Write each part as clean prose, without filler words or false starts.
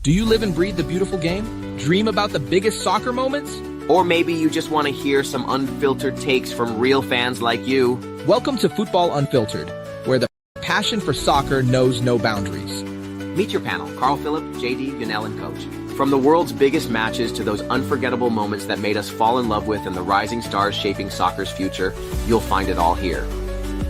Do you live and breathe the beautiful game? Dream about the biggest soccer moments? Or maybe you just want to hear some unfiltered takes from real fans like you. Welcome to Futbol Unfiltered, where the passion for soccer knows no boundaries. Meet your panel, Carl Phillip, JD, Yanel, and Coach. From the world's biggest matches to those unforgettable moments that made us fall in love with and the rising stars shaping soccer's future, you'll find it all here.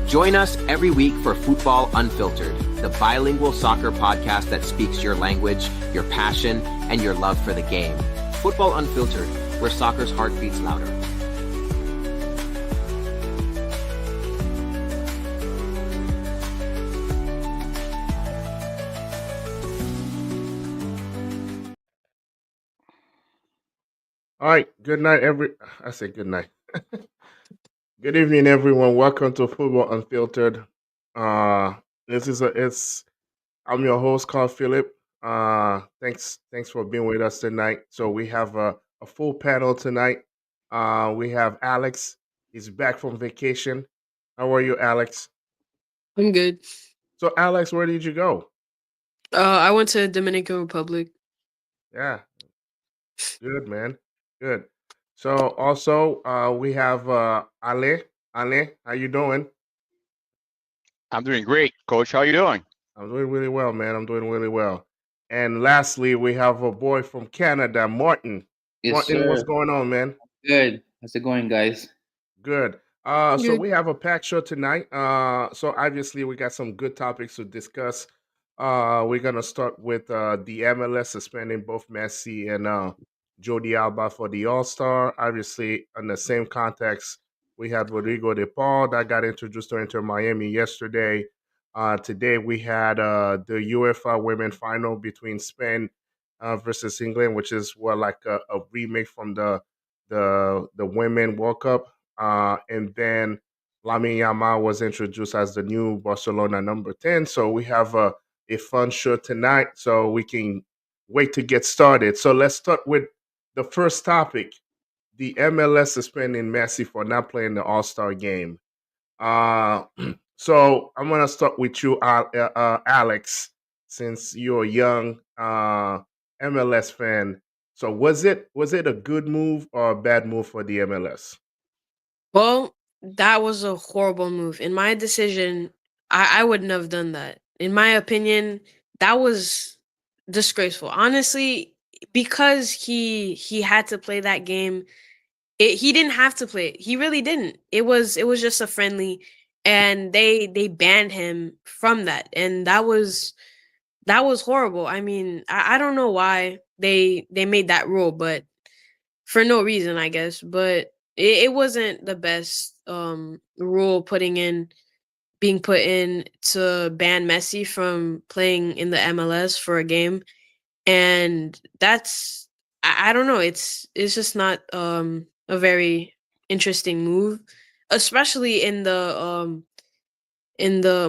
Join us every week for Futbol Unfiltered, the bilingual soccer podcast that speaks your language, your passion, and your love for the game. Futbol Unfiltered, where soccer's heart beats louder. All right, good night, I say good night. Good evening, everyone. Welcome to Fútbol Unfiltered. I'm your host, Carl Phillip. Thanks for being with us tonight. So we have a full panel tonight. We have Alex. He's back from vacation. How are you, Alex? I'm good. So, Alex, where did you go? I went to Dominican Republic. Yeah, good, man. Good. So also we have Ale. Ale, how you doing? I'm doing great, Coach. How are you doing? I'm doing really well, man. I'm doing really well. And lastly, we have a boy from Canada, Martin. Yes, Martin, sir. what's going on, man? Good. How's it going, guys? Good. So Good. we have a packed show tonight. So obviously we got some good topics to discuss. We're gonna start with the MLS suspending both Messi and Jody Alba for the All-Star. Obviously, in the same context, we had Rodrigo De Paul that got introduced to Inter Miami yesterday. Today we had the UEFA Women Final between Spain versus England, which is like a remake from the Women World Cup. And then Lamine Yamal was introduced as the new Barcelona number 10. So we have a fun show tonight. So we can wait to get started. So let's start with the first topic, the MLS suspending Messi for not playing the All-Star game. So I'm gonna start with you, Alex, since you're a young MLS fan. So was it a good move or a bad move for the MLS? Well, that was a horrible move. In my decision, I wouldn't have done that. In my opinion, that was disgraceful. Honestly, because he had to play that game. He didn't have to play it. He really didn't. It was just a friendly, and they banned him from that, and that was horrible. I mean, I don't know why they made that rule, but for no reason, I guess. But it wasn't the best rule being put in to ban Messi from playing in the MLS for a game, and that's I don't know. It's just not a very interesting move, especially in the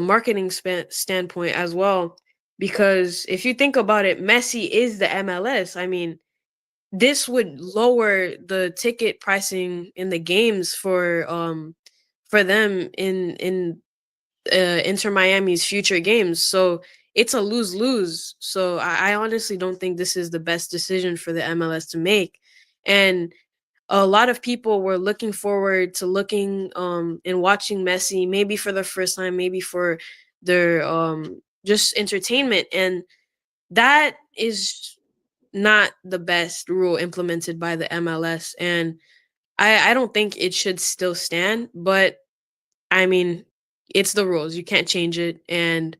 marketing standpoint as well. Because if you think about it, Messi is the MLS. I mean, this would lower the ticket pricing in the games for them in Inter Miami's future games. So it's a lose-lose. So I honestly don't think this is the best decision for the MLS to make. And a lot of people were looking forward to looking and watching Messi, maybe for the first time, maybe for their just entertainment. And that is not the best rule implemented by the MLS. And I don't think it should still stand, but I mean, it's the rules. You can't change it. And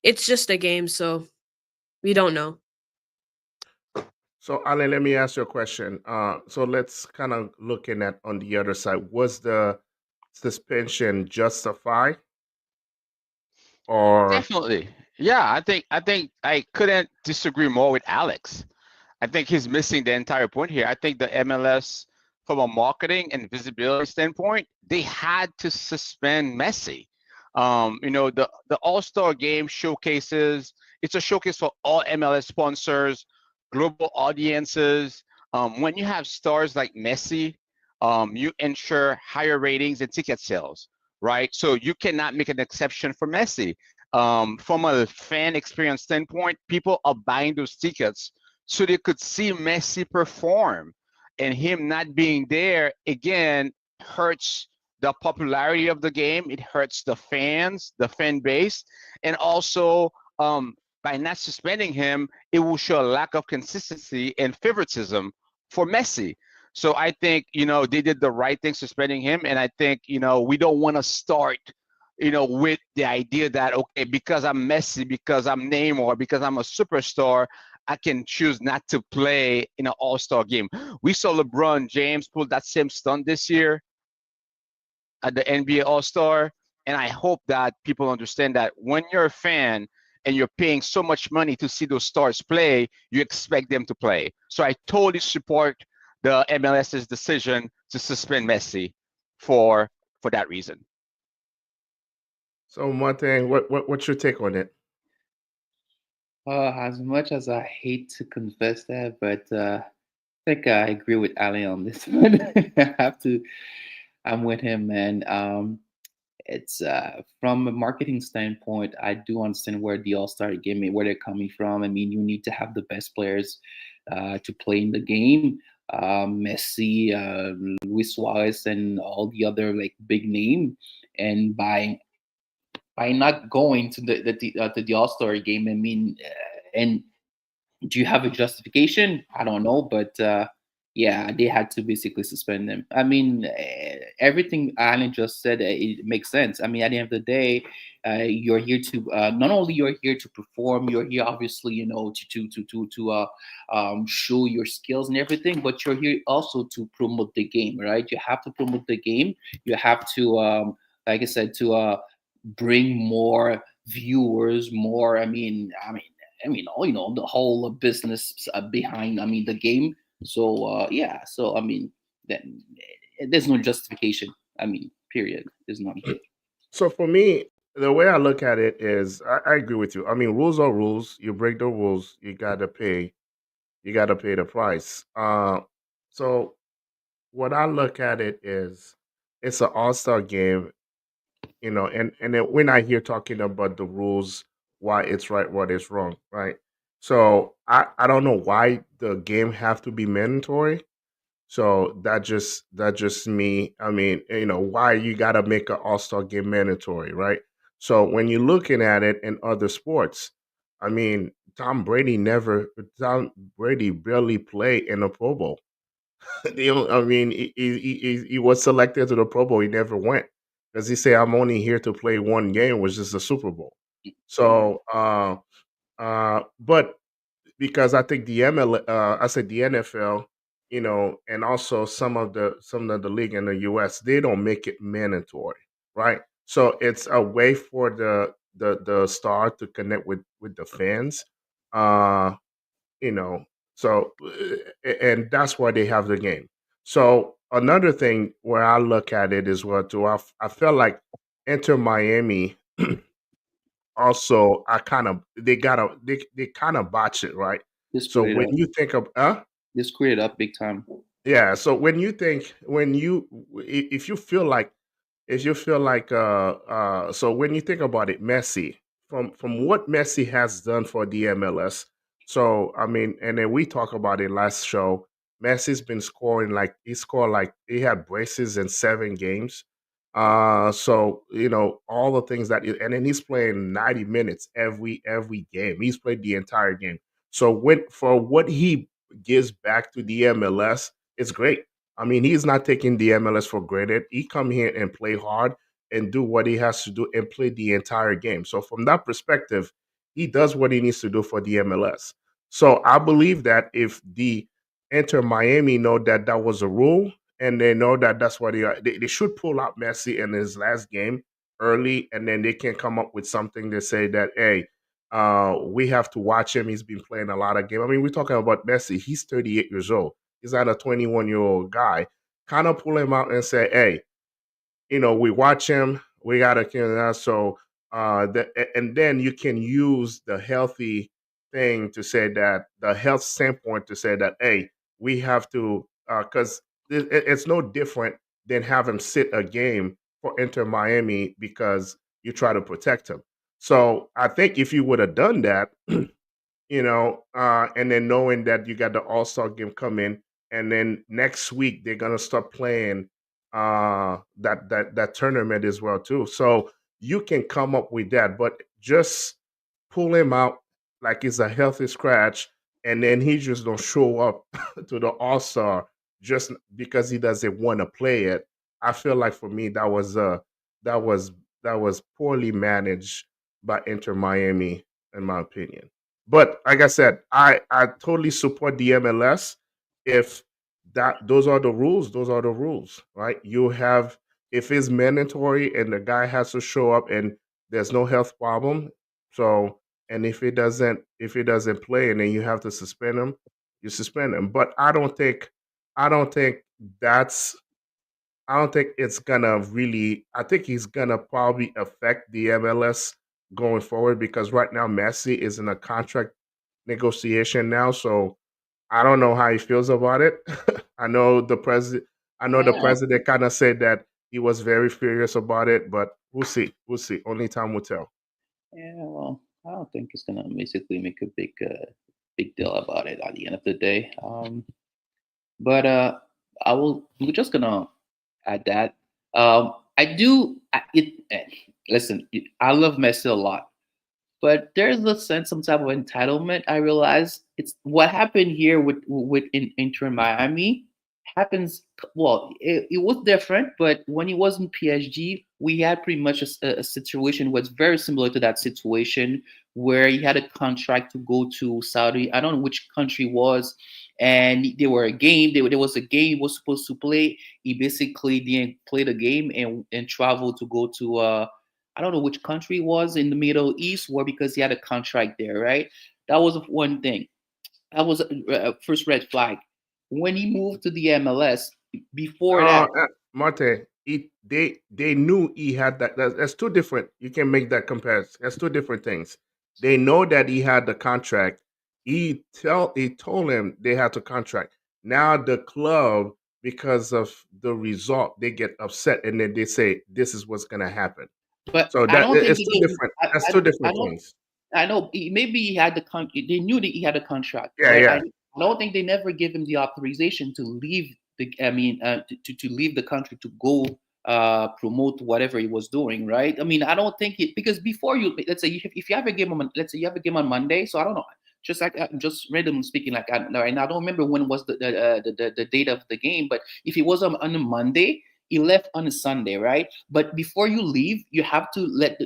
it's just a game, so we don't know. So, Ale, let me ask you a question. So let's kind of looking at on the other side. Was the suspension justified, or Definitely. Yeah, I think I couldn't disagree more with Alex. I think he's missing the entire point here. I think the MLS, from a marketing and visibility standpoint, they had to suspend Messi. The All-Star game showcases, it's a showcase for all MLS sponsors, global audiences. When you have stars like Messi, you ensure higher ratings and ticket sales, right? So you cannot make an exception for Messi. From a fan experience standpoint, people are buying those tickets so they could see Messi perform. And him not being there again hurts the popularity of the game. It hurts the fans, the fan base, and also by not suspending him, it will show a lack of consistency and favoritism for Messi. So I think they did the right thing suspending him, and I think we don't want to start with the idea that okay, because I'm Messi, because I'm Neymar, because I'm a superstar, I can choose not to play in an All-Star game. We saw LeBron James pull that same stunt this year at the NBA All-Star, and I hope that people understand that when you're a fan and you're paying so much money to see those stars play, you expect them to play. So I totally support the MLS's decision to suspend Messi for that reason. So one thing, what's your take on it? As much as I hate to confess that, but I think I agree with Ali on this one. I have to. I'm with him, man. It's from a marketing standpoint, I do understand where the All Star game, where they're coming from. I mean, you need to have the best players to play in the game. Messi, Luis Suarez, and all the other like big name. And by not going to the All Star game, I mean, and do you have a justification? I don't know, but yeah, they had to basically suspend them. I mean, everything Alan just said, it makes sense. I mean, at the end of the day, you're here to not only you're here to perform, you're here obviously, to show your skills and everything, but you're here also to promote the game, right? You have to promote the game. You have to, like I said, to bring more viewers, more. The whole business behind, the game. So yeah, so I mean, then there's no justification. I mean, period. There's none. So for me, the way I look at it is, I agree with you. I mean, rules are rules. You break the rules, you gotta pay. You gotta pay the price. So what I look at it is, it's an All Star game, and then we're not here talking about the rules, why it's right, what is wrong, right? So I don't know why the game have to be mandatory. So that just me. I mean, why you gotta make an All Star game mandatory, right? So when you're looking at it in other sports, I mean, Tom Brady barely played in a Pro Bowl. I mean, he was selected to the Pro Bowl. He never went because he said, "I'm only here to play one game, which is the Super Bowl." So, but because I think I said the NFL, and also some of the league in the US, they don't make it mandatory, right? So it's a way for the star to connect with the fans. Uh, you know so and that's why they have the game. So another thing where I look at it is what do I feel like Inter Miami also, I kind of they kind of botch it, right? They So screwed it when up. you think of They screwed it up big time. yeah, so if you feel like so when you think about it, Messi, from what Messi has done for the MLS, so I mean, and then we talked about it last show. Messi's been scoring like he had braces in 7 games. So all the things and then he's playing 90 minutes every game. He's played the entire game. So for what he gives back to the MLS, it's great. I mean, he's not taking the MLS for granted. He come here and play hard and do what he has to do and play the entire game. So from that perspective, he does what he needs to do for the MLS. So I believe that if the Inter Miami know that that was a rule and they know that that's what they should pull out Messi in his last game early, and then they can come up with something to say that, hey, we have to watch him. He's been playing a lot of games. I mean, we're talking about Messi. He's 38 years old. He's not a 21-year-old guy. Kind of pull him out and say, hey, we watch him. We got to, so, and then you can use the healthy thing to say that the health standpoint to say that, hey, we have to, because it's no different than have him sit a game for Inter Miami because you try to protect him. So I think if you would have done that, and then knowing that you got the All-Star game coming, and then next week they're gonna start playing that tournament as well too. So you can come up with that, but just pull him out like it's a healthy scratch, and then he just don't show up to the All-Star just because he doesn't want to play it. I feel like for me that was that was poorly managed by Inter Miami, in my opinion. But like I said, I totally support the MLS. If those are the rules, those are the rules, right? You have, if it's mandatory and the guy has to show up and there's no health problem, so, and if he doesn't play and then you have to suspend him, you suspend him. But I don't think that's I don't think it's gonna really. I think he's gonna probably affect the MLS going forward because right now Messi is in a contract negotiation now, so I don't know how he feels about it. I know the president. I know the Yeah, president kind of said that he was very furious about it, but we'll see. We'll see. Only time will tell. yeah. Well, I don't think it's gonna basically make a big deal about it at the end of the day. But I will. We're just gonna add that. I do. Listen, I love Messi a lot, but there's a sense, some type of entitlement. I realize it's what happened here with Inter Miami happens. Well, it was different, but when he was in PSG, we had pretty much a situation was very similar to that situation where he had a contract to go to Saudi. I don't know which country it was, and there were a game. There was a game he was supposed to play. He basically didn't play the game and traveled to go to I don't know which country it was in the Middle East, or because he had a contract there, right? That was one thing. That was a first red flag. When he moved to the MLS, before that, Marte, they knew he had that. That's two different. You can make that comparison. That's two different things. They know that he had the contract. He told him they had to contract. Now the club, because of the result, they get upset and then they say this is what's gonna happen. but So I that don't think it's they two gave. different. That's two I different don't. things. I know maybe he had the they knew that he had a contract, Yeah, but yeah. I don't think they never gave him the authorization to leave the. I mean, to leave the country to go promote whatever he was doing, right? I mean, I don't think it because before you let's say if you have a game on let's say you have a game on Monday, so I don't know. Just like just randomly speaking, like and I don't remember when was the date of the game, but if it was on a Monday, he left on a Sunday, right? But before you leave, you have to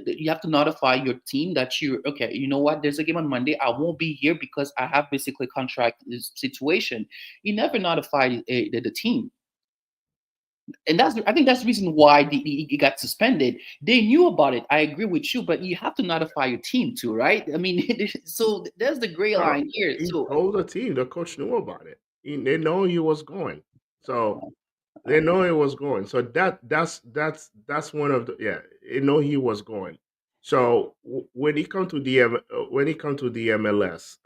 you have to notify your team that you okay. You know what? There's a game on Monday. I won't be here because I have basically contract this situation. You never notified the team, and that's I think that's the reason why he got suspended. They knew about it. I agree with you, but you have to notify your team too, right? I mean, so there's the gray No, line here. he So told the team. The coach knew about it. They know he was going. So they know he was going. So that's one of the yeah. They know he was going. So when he come to when he come to the MLS,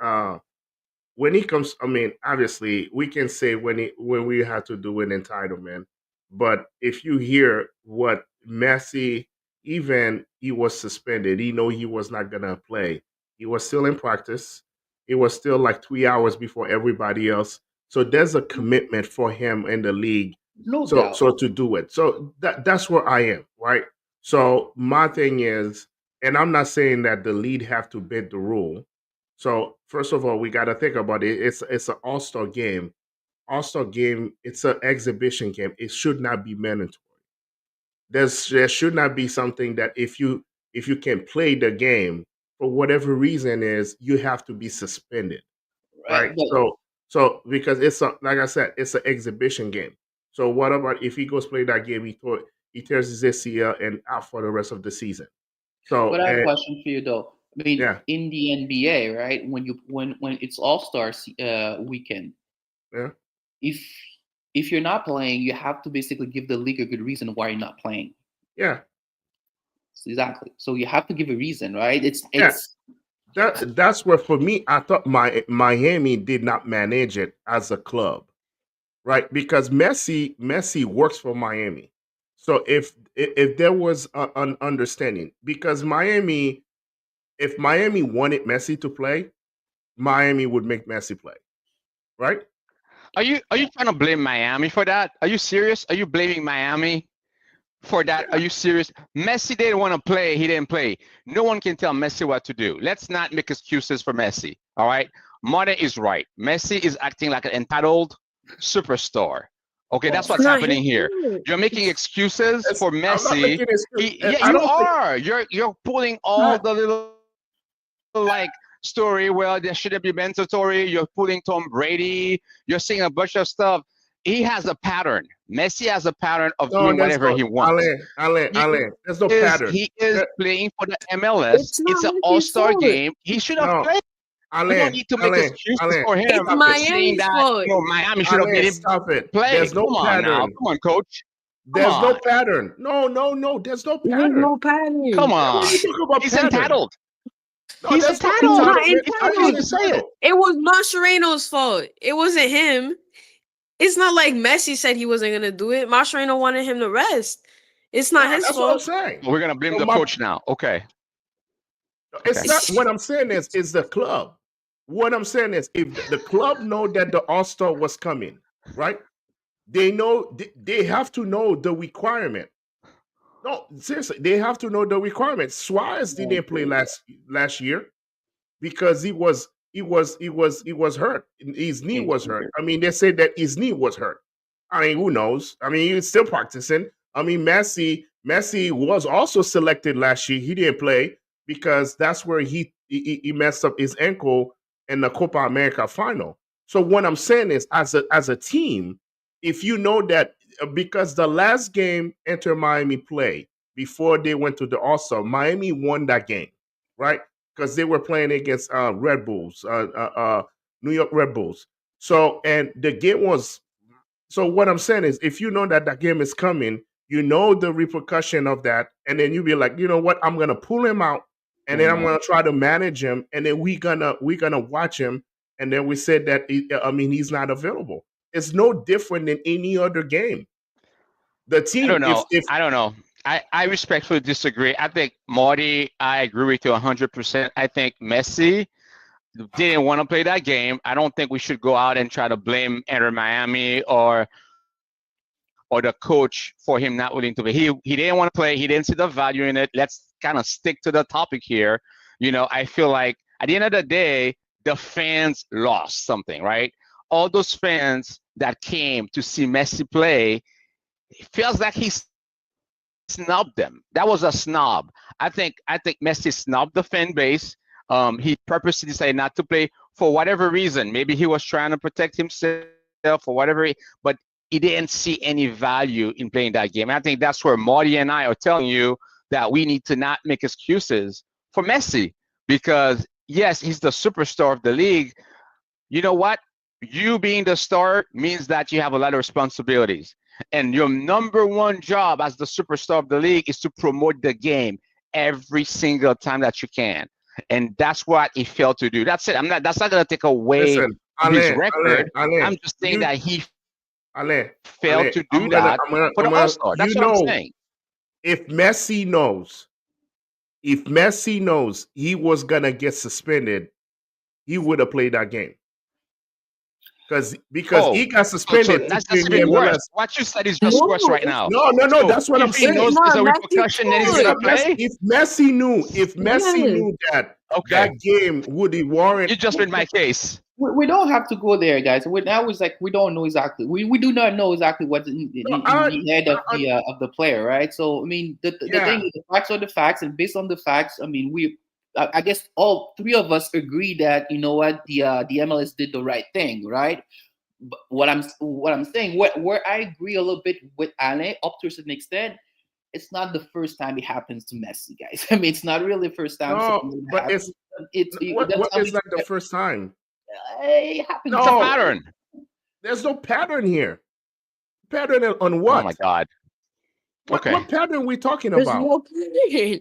when he comes, I mean, obviously we can say when we had to do an entitlement, but if you hear what Messi, even he was suspended, he know he was not gonna play. He was still in practice. It was still like 3 hours before everybody else. So there's a commitment for him in the league. no So doubt. so to do it. So that's where I am, right? So my thing is, and I'm not saying that the league have to bend the rule. So first of all, we got to think about it. It's an all-star game. All-star game. It's an exhibition game. It should not be mandatory. There should not be something that if you can play the game for whatever reason is you have to be suspended, right? But So because it's like I said, it's an exhibition game. So what about if he goes play that game, he tears his ACL and out for the rest of the season. So But I have a and question for you though. I mean, yeah, in the NBA, right? When it's All Star weekend, yeah, if if you're not playing, you have to basically give the league a good reason why you're not playing. yeah, Exactly. So you have to give a reason, right? yeah. It's That's where for me, I thought Miami did not manage it as a club, right? Because Messi works for Miami. So if there was an understanding, because Miami, if Miami wanted Messi to play, Miami would make Messi play, right? Are you trying to blame Miami for that? Are you serious? Are you blaming Miami for that? Are you serious? Messi didn't want to play. He didn't play. No one can tell Messi what to do. Let's not make excuses for Messi. All right. Martin is right. Messi is acting like an entitled superstar. Okay, that's what's happening here. You're making excuses for I'm not Messi. making excuses. Yeah, I you don't think- are. You're pulling all the little like story where there shouldn't be mandatory. You're pulling Tom Brady. You're saying a bunch of stuff. He has a pattern. Messi has a pattern of No, doing there's whatever no, he wants. Alain, there's no pattern. He is There- playing for the MLS. It's It's not an Messi's all-star fault. game. He should have No, played. We don't Alain, need to make excuses for him It's stop it. saying Miami's that fault. Miami should have Alain, made him stop it. play. There's no Come on now. pattern. Come on, coach. Come There's no on. pattern. No. There's no There's pattern. no pattern. Come What on. are you talking about He's pattern? entitled. No, He's that's not entitled. He's not entitlement. It's How okay is to it say it. entitled? It was Mascherano's fault. It wasn't him. It's not like Messi said he wasn't gonna do it. Mascherano wanted him to rest. It's not Yeah, his that's what I'm fault. saying. We're gonna blame So the my- coach now. Okay. It's Okay. not what I'm saying is the club. What I'm saying is if the club know that the All-Star was coming, right? They know they have to know the requirement. No, seriously, they have to know the requirement. Suarez didn't play last year because he was hurt. His knee was hurt. I mean, they said that his knee was hurt. I mean, who knows? I mean, he's still practicing. I mean, Messi was also selected last year. He didn't play because that's where he messed up his ankle in the Copa America final. So what I'm saying is, as a team, if you know that because the last game Inter Miami played before they went to the All-Star, Miami won that game, right? Because they were playing against Red Bulls, New York Red Bulls. So, and the game was. So what I'm saying is, if you know that that game is coming, you know the repercussion of that, and then you be like, you know what, I'm gonna pull him out, and then I'm gonna try to manage him, and then we gonna watch him, and then we said that he's not available. It's no different than any other game. The team, I don't know. if I don't know. I respectfully disagree. I think Marty, I agree with you 100%. I think Messi didn't want to play that game. I don't think we should go out and try to blame Inter Miami or the coach for him not willing to play. He didn't want to play. He didn't see the value in it. Let's kind of stick to the topic here. You know, I feel like at the end of the day, the fans lost something, right? All those fans that came to see Messi play, it feels like he snubbed them. That was a snub. I think Messi snubbed the fan base. He purposely decided not to play for whatever reason. Maybe he was trying to protect himself or whatever, but he didn't see any value in playing that game. And I think that's where Marty and I are telling you that we need to not make excuses for Messi because, yes, he's the superstar of the league. You know what? You being the star means that you have a lot of responsibilities. And your number one job as the superstar of the league is to promote the game every single time that you can. And that's what he failed to do. That's it. That's not gonna take away his record. I'm just saying that he failed to do that for the All-Star. That's what I'm saying. If Messi knows he was gonna get suspended, he would have played that game. Because he got suspended. So that's even worse. What you said is just worse right now. No. So That's what I'm saying. If he knows there's a repercussion, then he's gonna play. If Messi knew that that game would warrant. You just read my case. We don't have to go there, guys. That was like we don't know exactly. We do not know exactly what's in the head of the player, right? So I mean, the thing is, the facts are the facts, and based on the facts, I mean, I guess all three of us agree that you know what the MLS did the right thing, right? But what I'm saying, where I agree a little bit with Alain up to a certain extent, it's not the first time it happens to Messi, guys. I mean, it's not really the first time. No, but it's not the first time. It happens. It's a pattern. There's no pattern here. Pattern on what? Oh my God. Okay. What pattern are we talking There's about? no pattern.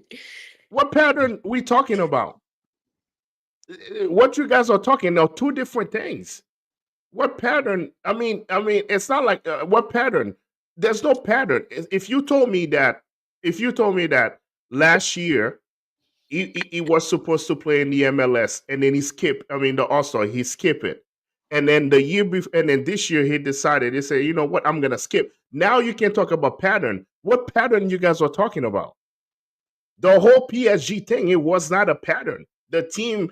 What pattern we talking about? What you guys are talking are two different things. What pattern? I mean, it's not like what pattern? There's no pattern. If you told me that last year He was supposed to play in the MLS, and then he skipped. I mean, the All-Star, he skipped it. And then the year before, and then this year he decided, he said, you know what, I'm gonna skip. Now you can talk about pattern. What pattern you guys are talking about? The whole PSG thing, it was not a pattern. The team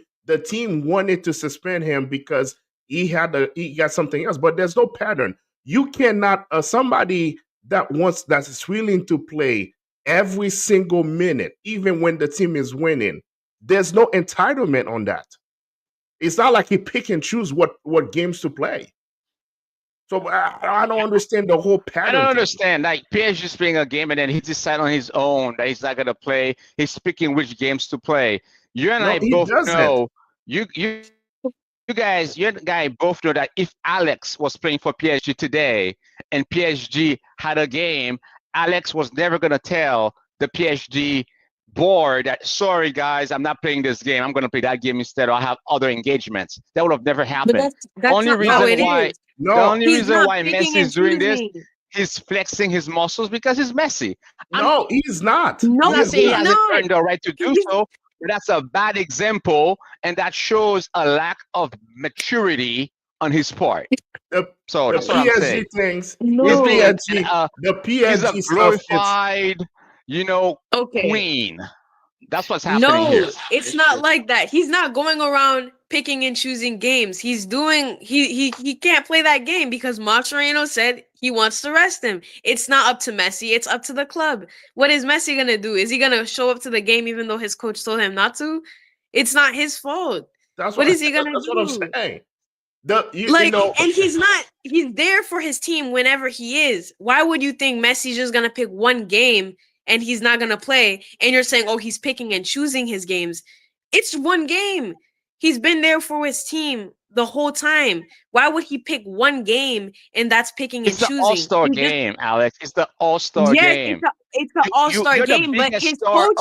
wanted to suspend him because he got something else, but there's no pattern. You cannot somebody that's willing to play every single minute, even when the team is winning. There's no entitlement on that. It's not like he pick and choose what games to play. So I don't understand the whole pattern. I don't understand. Like PSG is playing a game and then he decides on his own that he's not gonna play. He's picking which games to play. You and I both know. You guys both know that if Alex was playing for PSG today and PSG had a game, Alex was never gonna tell the PSG board that, sorry guys, I'm not playing this game. I'm gonna play that game instead, or I have other engagements. That would have never happened. But that's only not reason how it why is. the only He's reason not why picking Messi is and doing this, choosing. he's flexing his muscles because he's Messi. No, he's not. No, I'm not saying he he's hasn't not. earned the right to do so, but that's a bad example, and that shows a lack of maturity on his part. So that's what I'm saying. Things, No. He's being the PSG he's a stuff. glorified, queen. That's what's happening here. No, it's not like that. He's not going around picking and choosing games. He's doing he can't play that game because Mascherano said he wants to rest him. It's not up to Messi, it's up to the club. What is Messi gonna do? Is he gonna show up to the game even though his coach told him not to? It's not his fault. What is he gonna do? That's what I'm saying. And he's there for his team whenever he is. Why would you think Messi's just gonna pick one game and he's not gonna play? And you're saying, oh, he's picking and choosing his games. It's one game. He's been there for his team the whole time. Why would he pick one game and that's picking and choosing? It's the All-Star game, Alex. It's the All-Star game. It's the All-Star game, but his coach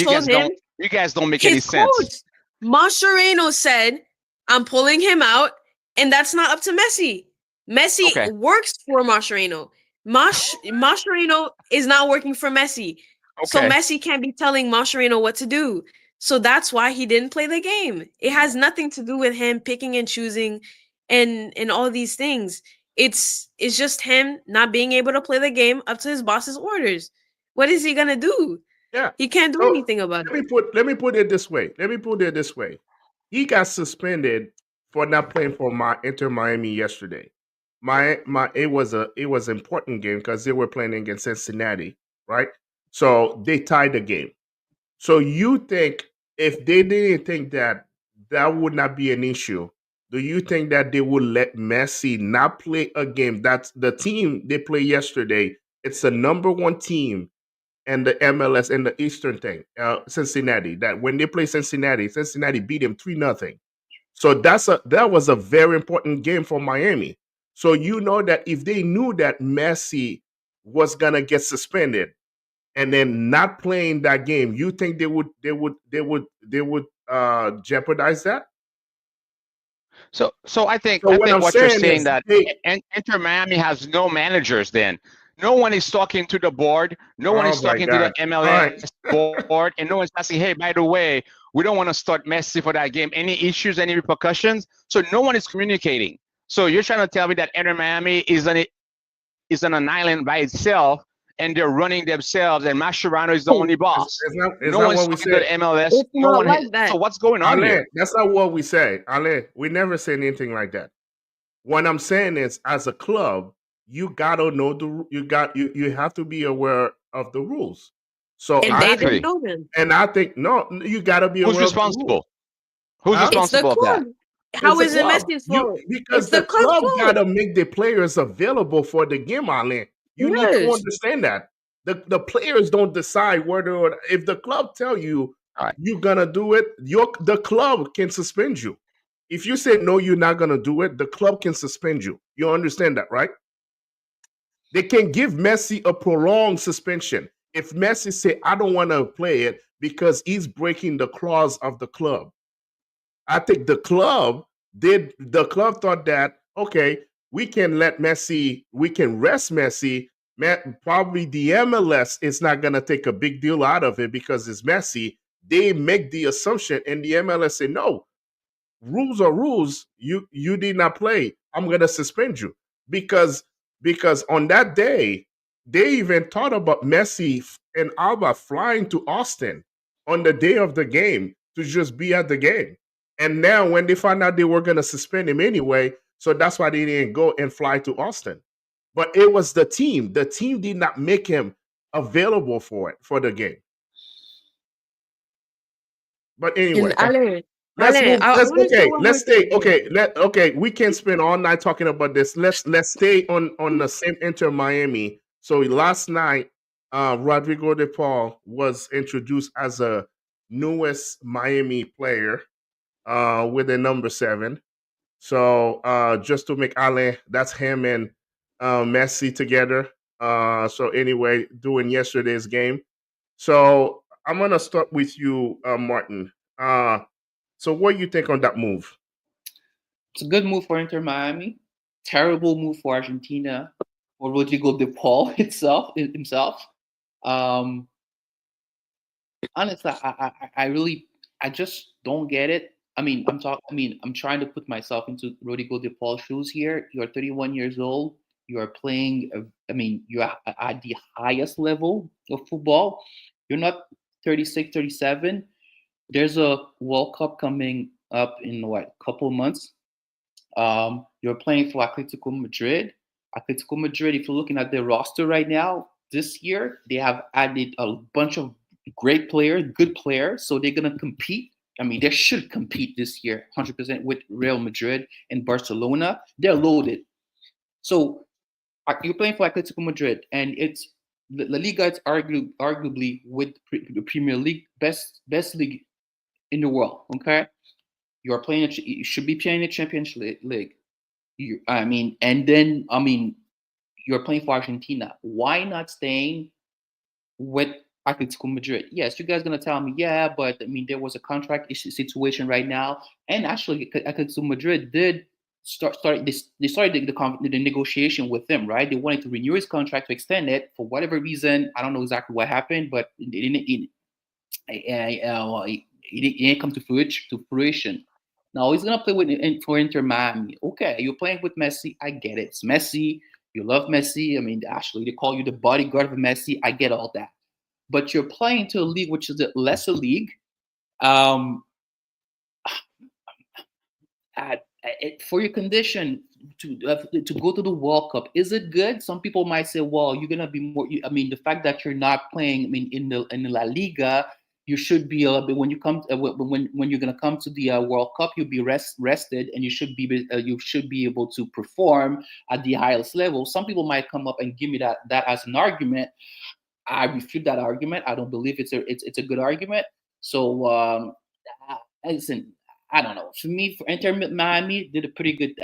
told him. You guys don't make any sense. Mascherano said, I'm pulling him out, and that's not up to Messi. Messi works for Mascherano. Mascherano is not working for Messi. So Messi can't be telling Mascherano what to do. So that's why he didn't play the game. It has nothing to do with him picking and choosing and all these things. It's just him not being able to play the game up to his boss's orders. What is he gonna do? Yeah, he can't do anything about it. Let me put it this way. He got suspended for not playing for Inter Miami yesterday. It was an important game because they were playing against Cincinnati, right? So they tied the game. So you think if they didn't think that would not be an issue, do you think that they would let Messi not play a game? That's the team they played yesterday. It's the number one team and the MLS and the Eastern thing, Cincinnati. That when they play Cincinnati beat them 3-0. So that was a very important game for Miami. So you know that if they knew that Messi was gonna get suspended and then not playing that game, you think they would jeopardize that? So I think what you're saying that Inter Miami has no managers then. No one is talking to the board. No one is talking to the MLS board, and no one's asking, hey, by the way, we don't want to start Messi for that game. Any issues, any repercussions? So no one is communicating. So you're trying to tell me that Inter Miami is on an island by itself, and they're running themselves, and Mascherano is the only boss. No one's talking to the MLS. No one like that. So what's going on here? That's not what we say, Ale. We never say anything like that. What I'm saying is, as a club, you gotta know you have to be aware of the rules. So they didn't know them. And I think you gotta be aware. Who's responsible? Who's responsible of that? How is it Messi's fault? Because the club gotta make the players available for the game, Ale. You need to understand that. The players don't decide whether if the club tell you you're gonna do it, the club can suspend you. If you say no, you're not gonna do it, the club can suspend you. You understand that, right? They can give Messi a prolonged suspension. If Messi say, I don't want to play it because he's breaking the clause of the club. I think the club thought that, okay, we can rest Messi probably the MLS is not going to take a big deal out of it because it's Messi. They make the assumption, and the MLS say, no, rules are rules. You did not play. I'm going to suspend you because on that day they even thought about Messi and Alba flying to Austin on the day of the game to just be at the game. And now when they found out they were going to suspend him anyway, so that's why they didn't go and fly to Austin. But it was the team. The team did not make him available for the game. But anyway, let's move. We can't spend all night talking about this. Let's stay on the same Inter Miami. So last night, Rodrigo De Paul was introduced as a newest Miami player with a number 7. So just to make Alain, that's him and Messi together. So anyway, doing yesterday's game. So I'm gonna start with you, Martin. So what do you think on that move? It's a good move for Inter Miami. Terrible move for Argentina, for Rodrigo De Paul himself. Honestly, I just don't get it. I'm trying to put myself into Rodrigo De Paul's shoes here. You're 31 years old. You are playing. You're at the highest level of football. You're not 36, 37. There's a World Cup coming up in couple months. You're playing for Atletico Madrid. Atletico Madrid, if you're looking at their roster right now, this year, they have added a bunch of great players, good players, so they're going to compete. They should compete this year 100% with Real Madrid and Barcelona. They're loaded. So you're playing for Atletico Madrid, and it's La Liga. It's arguably with the Premier League, best league in the world. Okay, you should be playing the Champions League. And then you're playing for Argentina. Why not staying with Atletico Madrid? Yes, you guys gonna tell me, yeah, but there was a contract issue situation right now, and actually Atletico Madrid did started the negotiation with him, right? They wanted to renew his contract, to extend it for whatever reason. I don't know exactly what happened, but it didn't come to fruition. Now he's gonna play for Inter Miami. Okay, you're playing with Messi. I get it. It's Messi. You love Messi. Actually, they call you the bodyguard of Messi. I get all that. But you're playing to a league which is a lesser league. For your condition to go to the World Cup, is it good? Some people might say, well, you're gonna be more. The fact that you're not playing, in the La Liga, you should be a little bit when you come when you're gonna come to the World Cup, you'll be rested, and you should be able to perform at the highest level. Some people might come up and give me that as an argument. I refute that argument. I don't believe it's a good argument. So listen, I don't know. For me, for Inter Miami, did a pretty good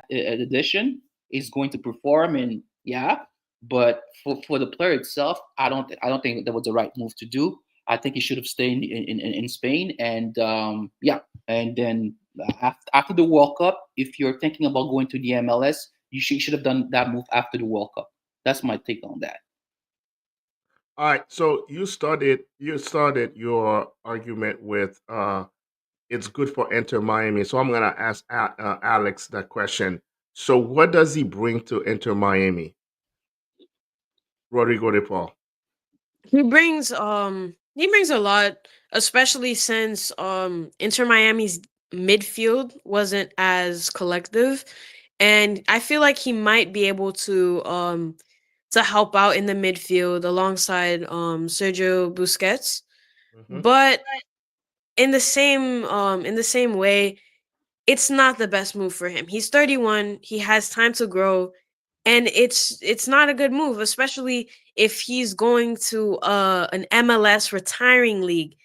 addition. Is going to perform, and yeah, but for the player itself, I don't think that was the right move to do. I think he should have stayed in Spain, and and then after the World Cup, if you're thinking about going to the MLS, you should have done that move after the World Cup. That's my take on that. All right, so you started your argument with it's good for Inter Miami. So I'm gonna ask Alex that question. So what does he bring to Inter Miami, Rodrigo De Paul? He brings a lot, especially since Inter Miami's midfield wasn't as collective, and I feel like he might be able to help out in the midfield alongside Sergio Busquets. Mhm. But in the same way, it's not the best move for him. He's 31, he has time to grow, and it's not a good move, especially if he's going to an MLS retiring league.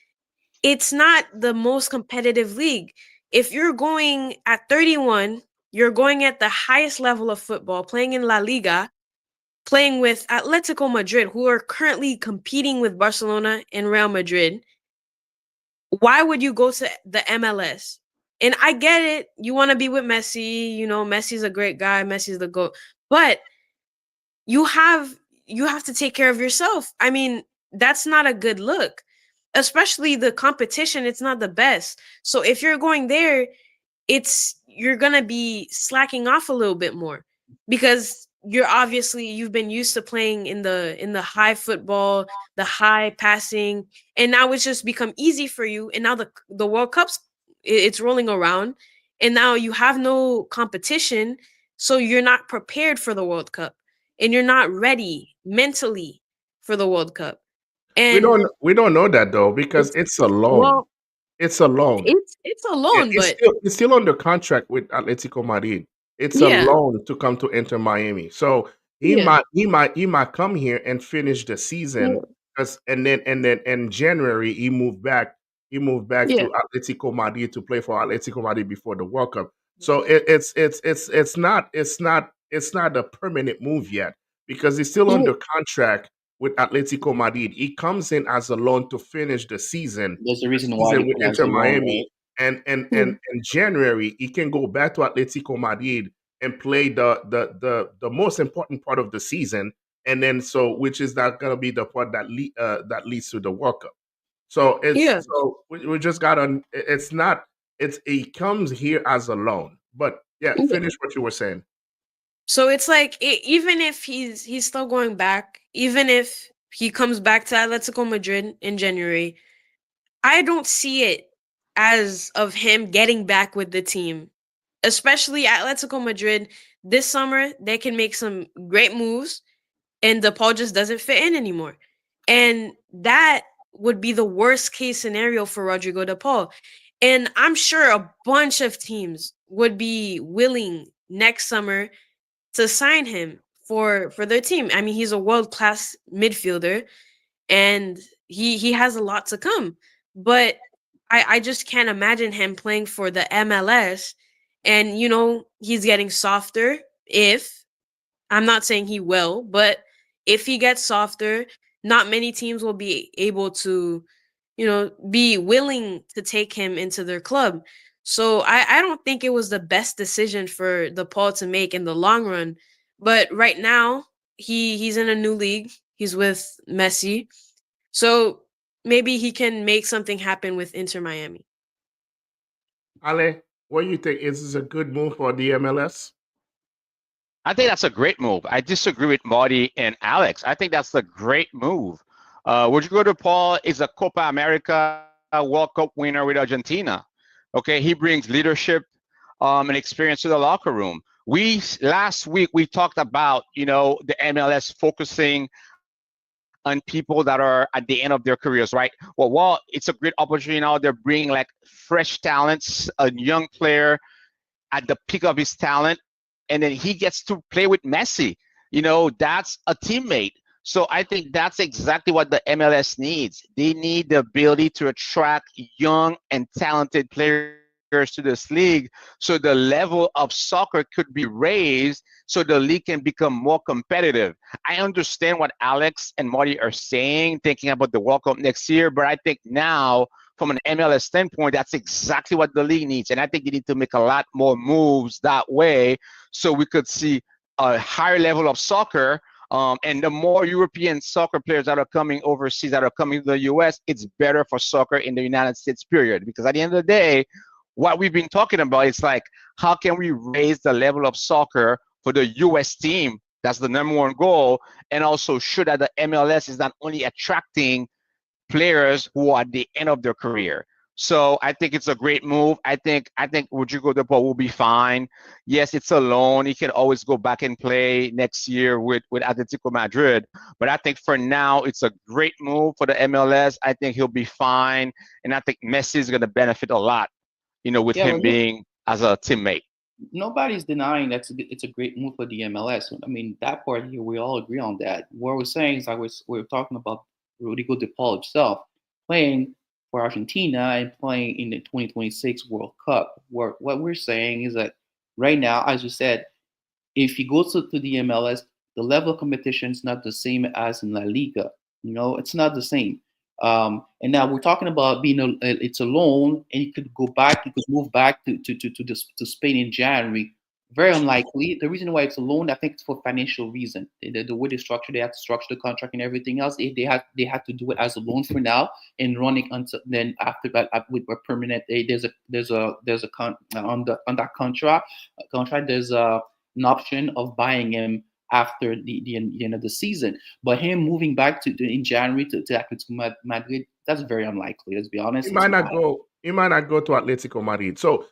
It's not the most competitive league. If you're going at 31, you're going at the highest level of football, playing in La Liga, playing with Atletico Madrid, who are currently competing with Barcelona and Real Madrid. Why would you go to the MLS? And I get it. You want to be with Messi. Messi's a great guy. Messi's the GOAT. But you have you have to take care of yourself. I mean, that's not a good look. Especially the competition, it's not the best. So if you're going there, you're going to be slacking off a little bit more because you've been used to playing in the high football, the high passing, and now it's just become easy for you, and now the World Cup's it's rolling around, and now you have no competition, so you're not prepared for the World Cup and you're not ready mentally for the World Cup. And We don't know that though because it's it's a loan. well, It's a loan. it's a loan, but It's still under contract with Atletico Madrid. It's a yeah, loan to come to Inter Miami. So yeah, he might come here and finish the season yeah, and then in January he moved back yeah, to Atletico Madrid to play for Atletico Madrid before the World Cup. So it's not a permanent move yet because he's still yeah, under contract with Atletico Madrid. He comes in as a loan to finish the season There's the reason why he with put as Inter a loan, Miami, right? and in January he can go back to Atletico Madrid and play the most important part of the season, and then so which is not going to be the part that leads to the World Cup. So yeah. we just got on. It's not. It's it comes here as a loan, but yeah. Yeah. Finish what you were saying. So it's like even if he's still going back, even if he comes back to Atletico Madrid in January, I don't see it as of him getting back with the team. Especially Atletico Madrid this summer, they can make some great moves, and De Paul just doesn't fit in anymore. And that would be the worst case scenario for Rodrigo De Paul. And I'm sure a bunch of teams would be willing next summer to sign him for their team. I mean, he's a world-class midfielder and he has a lot to come. But I just can't imagine him playing for the MLS, and he's getting softer. If I'm not saying he will, but if he gets softer, not many teams will be able to, be willing to take him into their club. So I don't think it was the best decision for the Paul to make in the long run. But right now, he's in a new league. He's with Messi. So maybe he can make something happen with Inter Miami. Ale, what do you think? Is this a good move for the MLS? I think that's a great move. I disagree with Marty and Alex. I think that's a great move. Rodrigo De Paul is a Copa America World Cup winner with Argentina. Okay, he brings leadership and experience to the locker room. Last week we talked about the MLS focusing on people that are at the end of their careers, right? Well, it's a great opportunity now. They're bringing like fresh talents, a young player at the peak of his talent, and then he gets to play with Messi. That's a teammate. So I think that's exactly what the MLS needs. They need the ability to attract young and talented players to this league so the level of soccer could be raised so the league can become more competitive. I understand what Alex and Marty are saying, thinking about the World Cup next year, but I think now from an MLS standpoint, that's exactly what the league needs. And I think you need to make a lot more moves that way so we could see a higher level of soccer. And the more European soccer players that are coming overseas, that are coming to the US, it's better for soccer in the United States, period. Because at the end of the day, what we've been talking about is like, how can we raise the level of soccer for the US team? That's the number one goal. And also show that the MLS is not only attracting players who are at the end of their career. So I think it's a great move. I think Rodrigo De Paul will be fine. Yes, it's a loan. He can always go back and play next year with Atletico Madrid. But I think for now, it's a great move for the MLS. I think he'll be fine. And I think Messi is going to benefit a lot, with Yeah, him well, being as a teammate. nobody's denying it's a great move for the MLS. I mean, that part here, we all agree on that. What we're saying is, we're talking about Rodrigo De Paul himself playing for Argentina and playing in the 2026 World Cup. What we're saying is that right now, as you said, if he goes to the MLS, the level of competition is not the same as in La Liga. It's not the same. And now we're talking about it's a loan, and you could go back, you could move back to Spain in January. Very unlikely. The reason why it's a loan, I think, it's for financial reason. The way they had to structure the contract and everything else. They had to do it as a loan for now and running until then after that with a permanent. There's a on that contract. There's an option of buying him after the end of the season. But him moving back in January to Atletico Madrid, that's very unlikely. Let's be honest. He might not go. He might not go to Atletico Madrid. So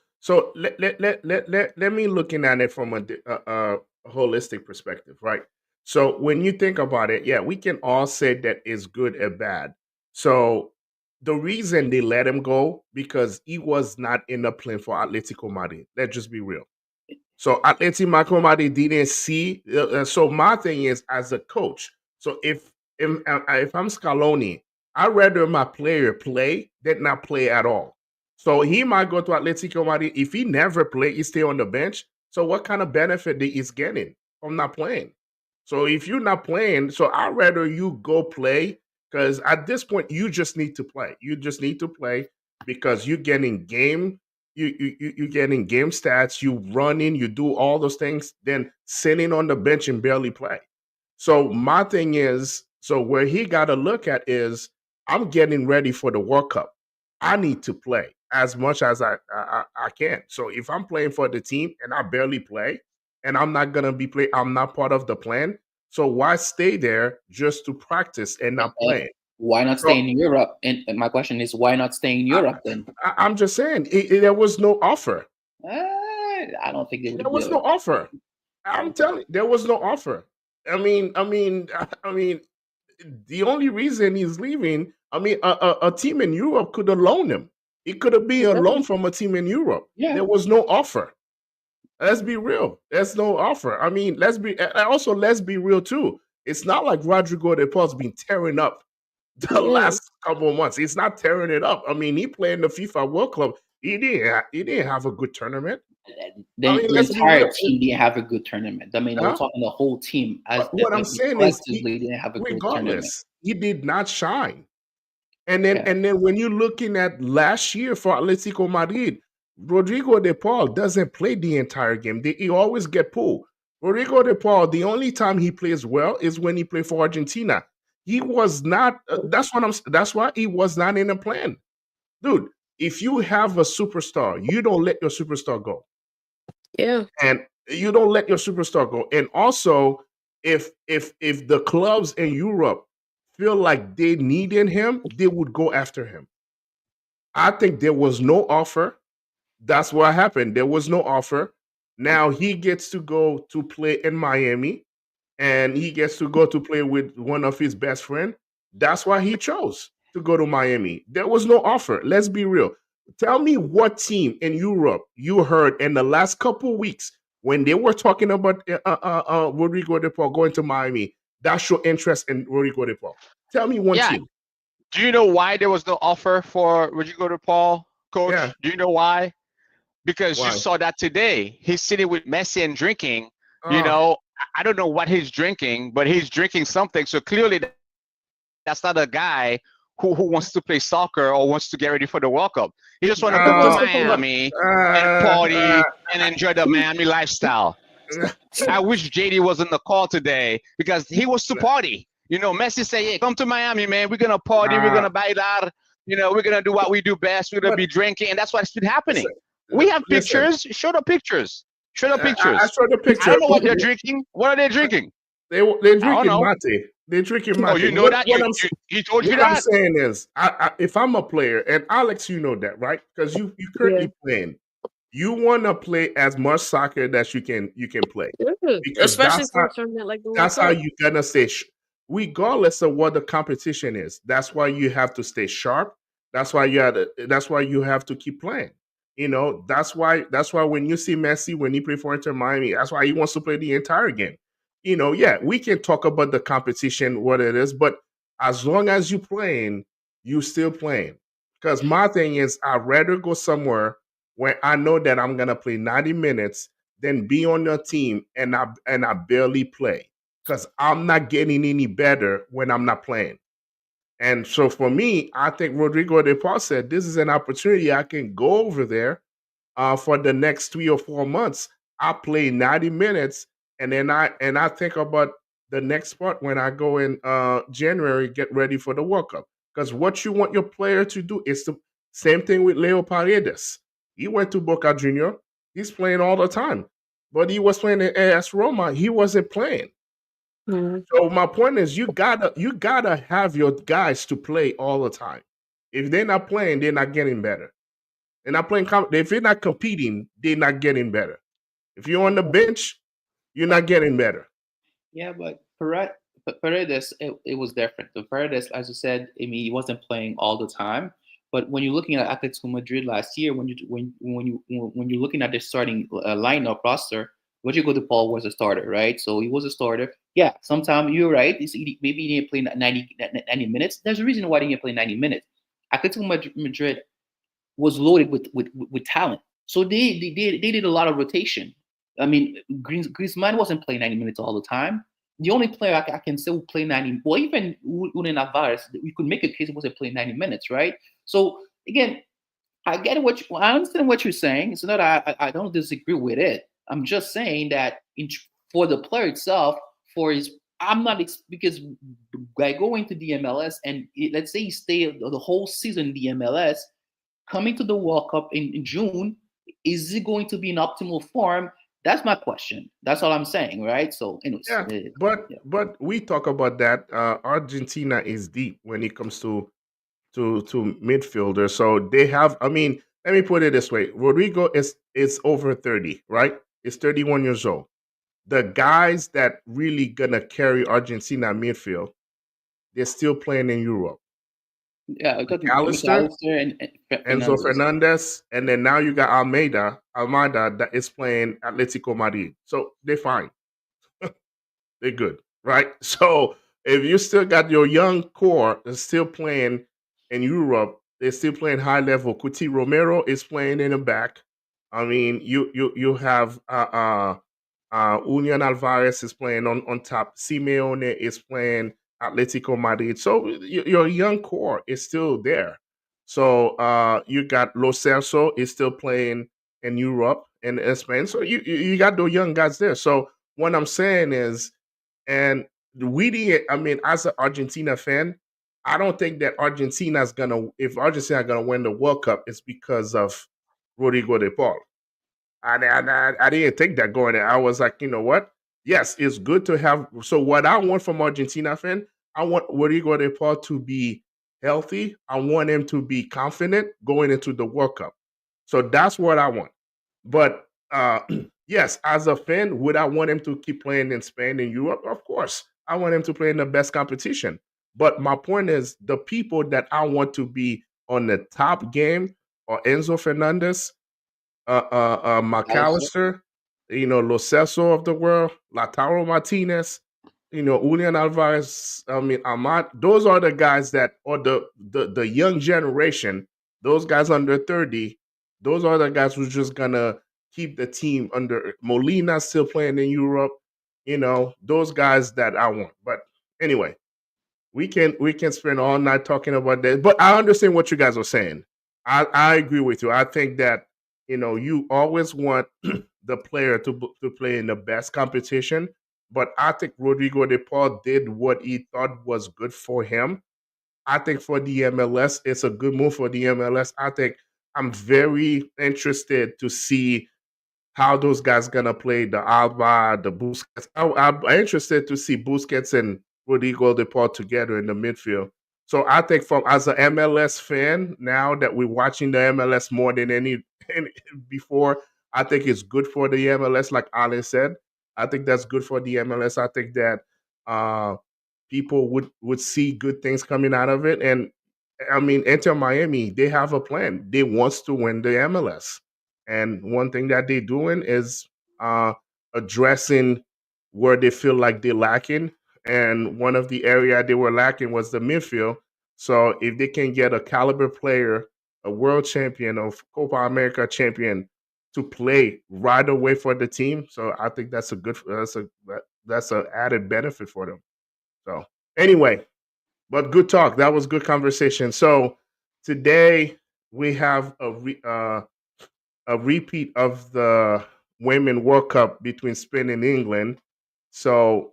let me looking at it from a holistic perspective, right? So when you think about it, yeah, we can all say that is good or bad. So the reason they let him go because he was not in the plan for Atletico Madrid. Let's just be real. So Atletico Madrid didn't see. So my thing is, as a coach, so if I'm Scaloni, I'd rather my player play than not play at all. So he might go to Atletico Madrid. If he never play, he stay on the bench. So what kind of benefit that he's getting from not playing? So if you're not playing, so I'd rather you go play because at this point you just need to play. You just need to play because you're getting you're getting game stats, you running, you do all those things, then sitting on the bench and barely play. So my thing is, so where he got to look at is, I'm getting ready for the World Cup. I need to play as much as I can. So if I'm playing for the team and I barely play, and I'm not gonna be play, I'm not part of the plan. So why stay there just to practice and not play? Why not stay in Europe? And my question is, why not stay in Europe then? I'm just saying, there was no offer. I don't think there was no offer. I'm telling you, there was no offer. I mean, the only reason he's leaving, a team in Europe could have loaned him. It could have been a loan from a team in Europe. Yeah. There was no offer. Let's be real. There's no offer. I mean, let's be real too. It's not like Rodrigo De Paul's been tearing up the last couple of months. He's not tearing it up. I mean, he played in the FIFA World Club. He didn't have a good tournament. The entire team didn't have a good tournament. I mean, I'm talking the whole team. What I'm saying is, didn't have a good tournament. He did not shine. And then when you're looking at last year for Atletico Madrid, Rodrigo De Paul doesn't play the entire game. He always get pulled. Rodrigo De Paul, the only time he plays well is when he played for Argentina. He was not. That's why he was not in the plan, dude. If you have a superstar, you don't let your superstar go. Yeah, and you don't let your superstar go. And also, if the clubs in Europe feel like they needed him, they would go after him. I think there was no offer. That's what happened. There was no offer. Now he gets to go to play in Miami, and he gets to go to play with one of his best friends. That's why he chose to go to Miami. There was no offer. Let's be real. Tell me what team in Europe you heard in the last couple of weeks when they were talking about Rodrigo De Paul going to Miami that showed interest in Rodrigo De Paul. Tell me one team. Do you know why there was no offer for Rodrigo De Paul, coach? Yeah. Do you know why? Because you saw that today. He's sitting with Messi and drinking. You know, I don't know what he's drinking, but he's drinking something. So clearly that's not a guy who wants to play soccer or wants to get ready for the World Cup. He just want to go to Miami and party and enjoy the Miami lifestyle. I wish JD was on the call today because he was to party. You know, Messi say, "Hey, come to Miami, man. We're gonna party. We're gonna bailar. You know, we're gonna do what we do best. We're gonna be drinking, and that's what's been happening." We have pictures. Show the pictures. Show the pictures. I showed the picture. I don't know what they're drinking. What are they drinking? They're drinking mate. They're drinking mate. Oh, you know that? He told you that? What I'm saying is, if I'm a player, and Alex, you know that, right? Because you currently playing. You want to play as much soccer that you can play. Because especially for a tournament like the that's how you're gonna stay, regardless of what the competition is. That's why you have to stay sharp. That's why you have to keep playing. You know, that's why when you see Messi when he played for Inter Miami, that's why he wants to play the entire game. You know, yeah, we can talk about the competition, what it is, but as long as you're playing, you still playing. Because my thing is, I'd rather go somewhere where I know that I'm gonna play 90 minutes than be on your team and I barely play. Because I'm not getting any better when I'm not playing. And so for me, I think Rodrigo De Paul said, this is an opportunity I can go over there for the next 3 or 4 months. I play 90 minutes, and then I think about the next part when I go in January, get ready for the World Cup. Because what you want your player to do is the same thing with Leo Paredes. He went to Boca Junior. He's playing all the time, but he was playing in AS Roma. He wasn't playing. Mhm. So my point is, you gotta have your guys to play all the time. If they're not playing, they're not getting better. They're not playing. If you're not competing, they're not getting better. If you're on the bench, you're not getting better. Yeah, but Paredes, it was different. The Paredes, as you said, I mean, he wasn't playing all the time. But when you're looking at Atletico Madrid last year, when you're looking at the starting lineup roster, Rodrigo De Paul was a starter, right? So he was a starter. Yeah, sometimes you're right. Maybe he didn't play 90 minutes. There's a reason why he didn't play 90 minutes. Atletico Madrid was loaded with talent, so they did a lot of rotation. I mean, Griezmann wasn't playing 90 minutes all the time. The only player I can still play 90, well, even Julian Alvarez, you could make a case he wasn't playing 90 minutes, right? So again, I understand what you're saying. It's not I don't disagree with it. I'm just saying that for the player itself, for his, I'm not because by going to the MLS and let's say he stay the whole season in the MLS, coming to the World Cup in June, is it going to be in optimal form? That's my question. That's all I'm saying, right? So, anyways, Yeah, but we talk about that. Argentina is deep when it comes to midfielders. So they have. I mean, let me put it this way: Rodrigo is over 30, right? He's 31 years old. The guys that really gonna carry Argentina midfield, they're still playing in Europe. yeah, I got McAllister, McAllister and Enzo Fernandez. Fernandez, and then now you got Almeida that is playing Atletico Madrid. So they're fine. They're good, right? So if you still got your young core that's still playing in Europe, they're still playing high level. Cuti Romero is playing in the back. I mean, you have Union Alvarez is playing on top. Simeone is playing Atletico Madrid. So your young core is still there. So you got Lo Celso is still playing in Europe and in Spain. So you got those young guys there. So what I'm saying is, and we didn't. I mean, as an Argentina fan, I don't think that Argentina's gonna. If Argentina gonna win the World Cup, it's because of Rodrigo De Paul. I didn't think that going there. I was like, you know what? Yes, it's good to have. So what I want from Argentina fan, I want Rodrigo De Paul to be healthy. I want him to be confident going into the World Cup. So that's what I want. But yes, as a fan, would I want him to keep playing in Spain and Europe? Of course, I want him to play in the best competition. But my point is, the people that I want to be on the top game are Enzo Fernandez, McAllister. McAllister, Lo Celso of the world, Lautaro Martinez, Julian Alvarez. I mean, Ahmad. Those are the guys that, or the young generation. Those guys under 30. Those are the guys who's just gonna keep the team under. Molina still playing in Europe. Those guys that I want. But anyway, we can spend all night talking about that. But I understand what you guys are saying. I agree with you. I think that you always want the player to play in the best competition. But I think Rodrigo De Paul did what he thought was good for him. I think for the MLS, it's a good move for the MLS. I think I'm very interested to see how those guys gonna play, the Alba, the Busquets. I'm interested to see Busquets and Rodrigo De Paul together in the midfield. So I think from as an MLS fan, now that we're watching the MLS more than any before, I think it's good for the MLS, like Alan said. I think that's good for the MLS. I think that uh, people would see good things coming out of it. And I mean, Inter Miami, they have a plan. They wants to win the MLS. And one thing that they're doing is addressing where they feel like they're lacking. And one of the area they were lacking was the midfield. So if they can get a caliber player, a world champion of Copa America champion, to play right away for the team, so I think that's a added benefit for them. So anyway, but good talk. That was good conversation. So today we have a repeat of Women World Cup between Spain and England. So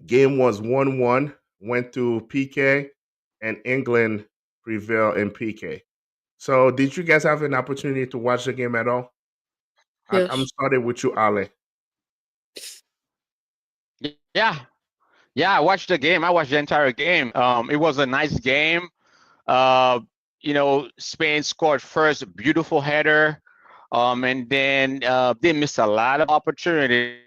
game was 1-1, went to PK, and England prevailed in PK. So did you guys have an opportunity to watch the game at all? I'm Yes. starting with you, Ale. Yeah, yeah. I watched the game. I watched the entire game. It was a nice game. Uh, Spain scored first, beautiful header, and then they missed a lot of opportunities.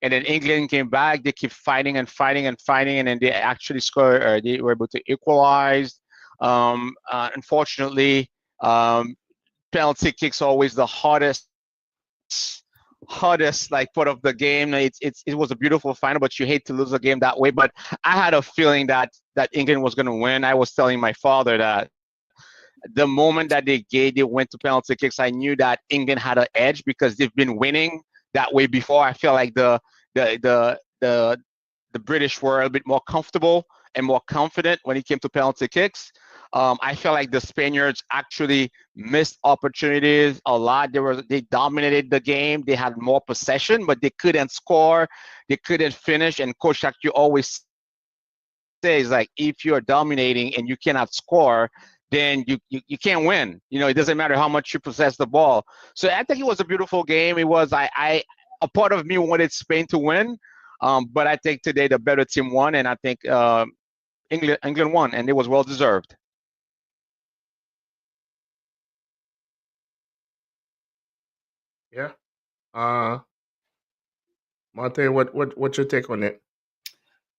And then England came back. They keep fighting and fighting and fighting, and then they actually scored. They were able to equalize. Unfortunately, um, penalty kicks are always the hardest like part of the game. It was a beautiful final, but you hate to lose a game that way. But I had a feeling that England was going to win. I was telling my father that the moment that they went to penalty kicks, I knew that England had an edge because they've been winning that way before. I feel like the the the the British were a bit more comfortable and more confident when it came to penalty kicks. I felt like the Spaniards actually missed opportunities a lot. They dominated the game. They had more possession, but they couldn't score. They couldn't finish. And Coach you always says, like, if you're dominating and you cannot score, then you can't win. It doesn't matter how much you possess the ball. So I think it was a beautiful game. It was I a part of me wanted Spain to win, but I think today the better team won, and I think England won, and it was well deserved. Yeah. Uh Monte, what's your take on it?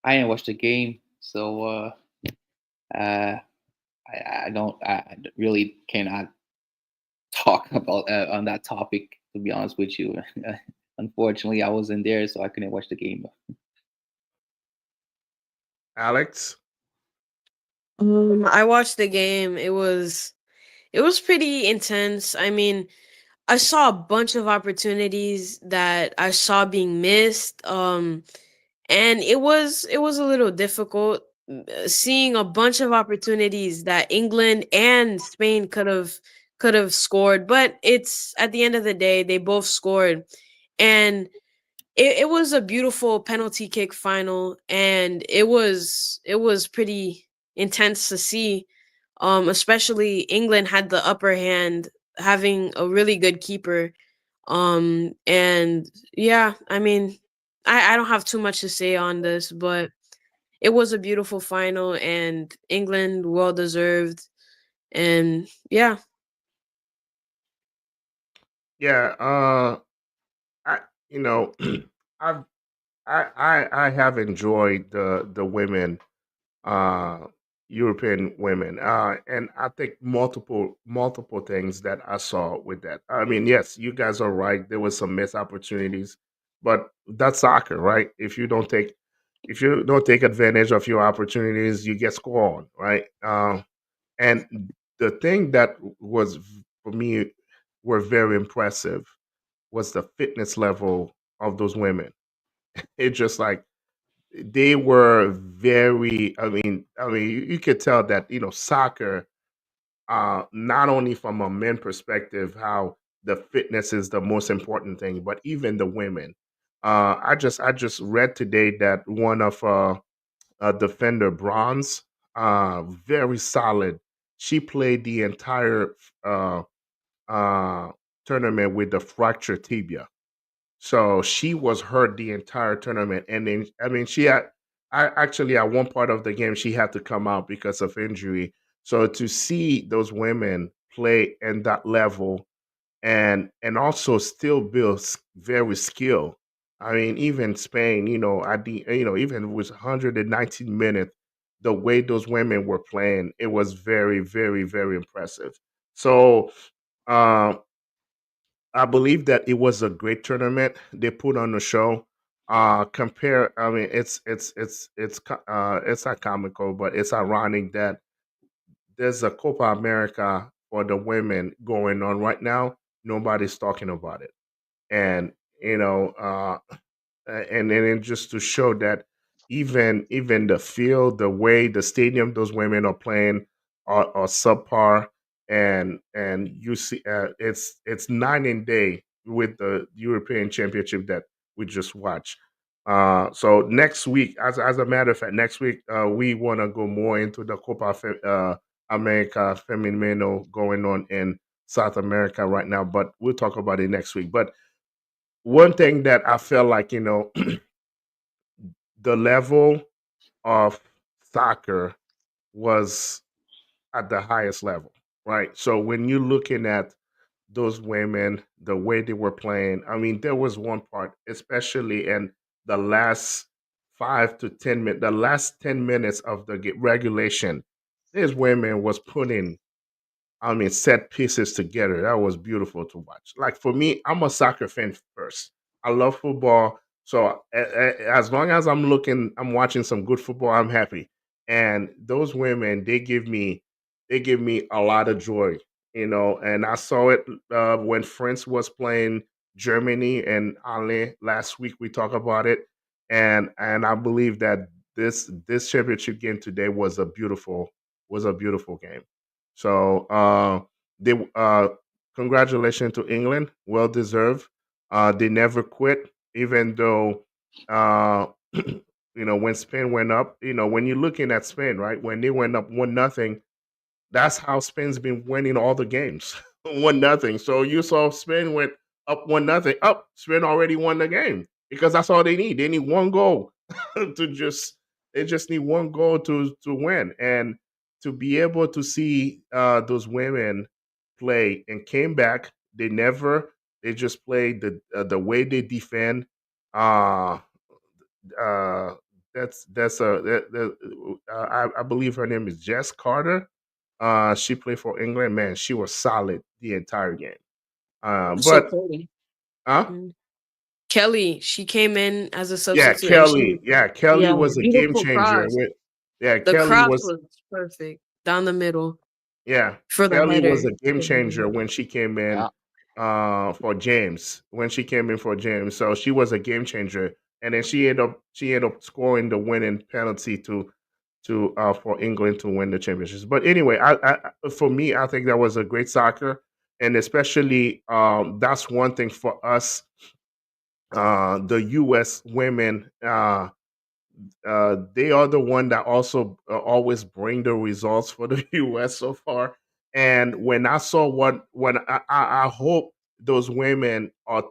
I didn't watch the game, so uh, I really cannot talk about on that topic. To be honest with you, unfortunately, I wasn't there, so I couldn't watch the game. Alex? I watched the game. It was pretty intense. I mean, I saw a bunch of opportunities that I saw being missed. And it was a little difficult seeing a bunch of opportunities that England and Spain could have scored, but it's at the end of the day they both scored, and it was a beautiful penalty kick final, and it was pretty intense to see. Especially England had the upper hand, having a really good keeper. And yeah, I mean, I don't have too much to say on this, but it was a beautiful final, and England well deserved. And yeah. Yeah, I you know, I've I have enjoyed the women, uh, European women, and I think multiple things that I saw with that. I mean, yes, you guys are right. There was some missed opportunities, but that's soccer, right? If you don't take advantage of your opportunities, you get scored on, right? And the thing that was for me were very impressive was the fitness level of those women. It just like they were very. I mean, you could tell that soccer. Not only from a men perspective, how the fitness is the most important thing, but even the women. I just read today that one of defender bronze, very solid. She played the entire uh, uh, tournament with the fractured tibia. So she was hurt the entire tournament, and then I mean, I actually at one part of the game she had to come out because of injury. So to see those women play in that level and also still build very skill. I mean, even Spain, even with 119 minutes, the way those women were playing, it was very, very, very impressive. So. Um, I believe that it was a great tournament they put on the show. Compare, I mean, it's not comical, but it's ironic that there's a Copa America for the women going on right now. Nobody's talking about it, and you know, and then just to show that even the field, the way the stadium those women are playing are subpar, and you see it's night and day with the European Championship that we just watched. So next week, as a matter of fact, next week we want to go more into the America Femenino going on in South America right now, but we'll talk about it next week. But one thing that I felt like, the level of soccer was at the highest level, right? So when you're looking at those women, the way they were playing, I mean, there was one part, especially in the last 5 to 10 minutes, the last 10 minutes of the regulation, these women was putting, I mean, set pieces together. That was beautiful to watch. Like for me, I'm a soccer fan first. I love football. So as long as I'm watching some good football, I'm happy. And those women, they give me a lot of joy, And I saw it when France was playing Germany and Ale last week. We talked about it, and I believe that this championship game today was a beautiful game. So they congratulations to England, well deserved. They never quit, even though when Spain went up. When you're looking at Spain, right, when they went up 1-0, that's how Spain's been winning all the games, 1-0. So you saw Spain went up 1-0. Up, Spain already won the game because that's all they need. They need one goal to just. They just need one goal to win, and to be able to see those women play and came back. They never. They just played the way they defend. Uh, uh, that's a I believe her name is Jess Carter. She played for England. Man, she was solid the entire game. Also But Kelly. huh? Mm. Kelly, she came in as a Yeah, substitute and Kelly. Yeah, Kelly yeah, was a game beautiful changer. cross. Yeah, The Kelly cross was. was perfect down the middle Yeah, for the Kelly was header. a game changer when she came in Yeah. for James. When she came in for James, so she was a game changer. And then she ended up scoring the winning penalty to for England to win the championships. But anyway, for me, I think that was a great soccer, and especially that's one thing for us, the U.S. women. They are the one that also always bring the results for the U.S. so far. And when I saw when I hope those women are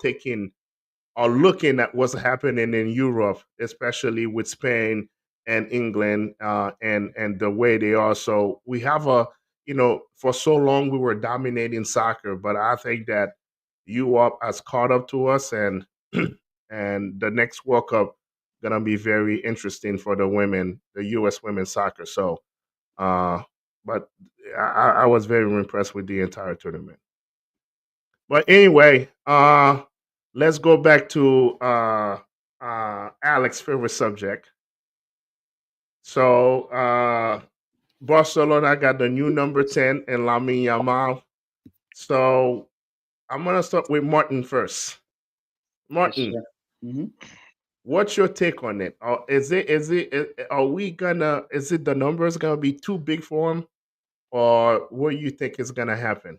looking at what's happening in Europe, especially with Spain and England, and the way they are. So we have for so long we were dominating soccer, but I think that Europe has caught up to us, and and the next World Cup gonna be very interesting for the women, the U.S. women's soccer. So, uh, but I was very impressed with the entire tournament. But anyway, let's go back to Alex's favorite subject. So Barcelona got the new number 10 in Lamine Yamal. So I'm gonna start with Martin first. Yes, Martin, sir. Hmm. what's your take on it? Are we gonna? Is it the numbers gonna be too big for him, or what do you think is gonna happen?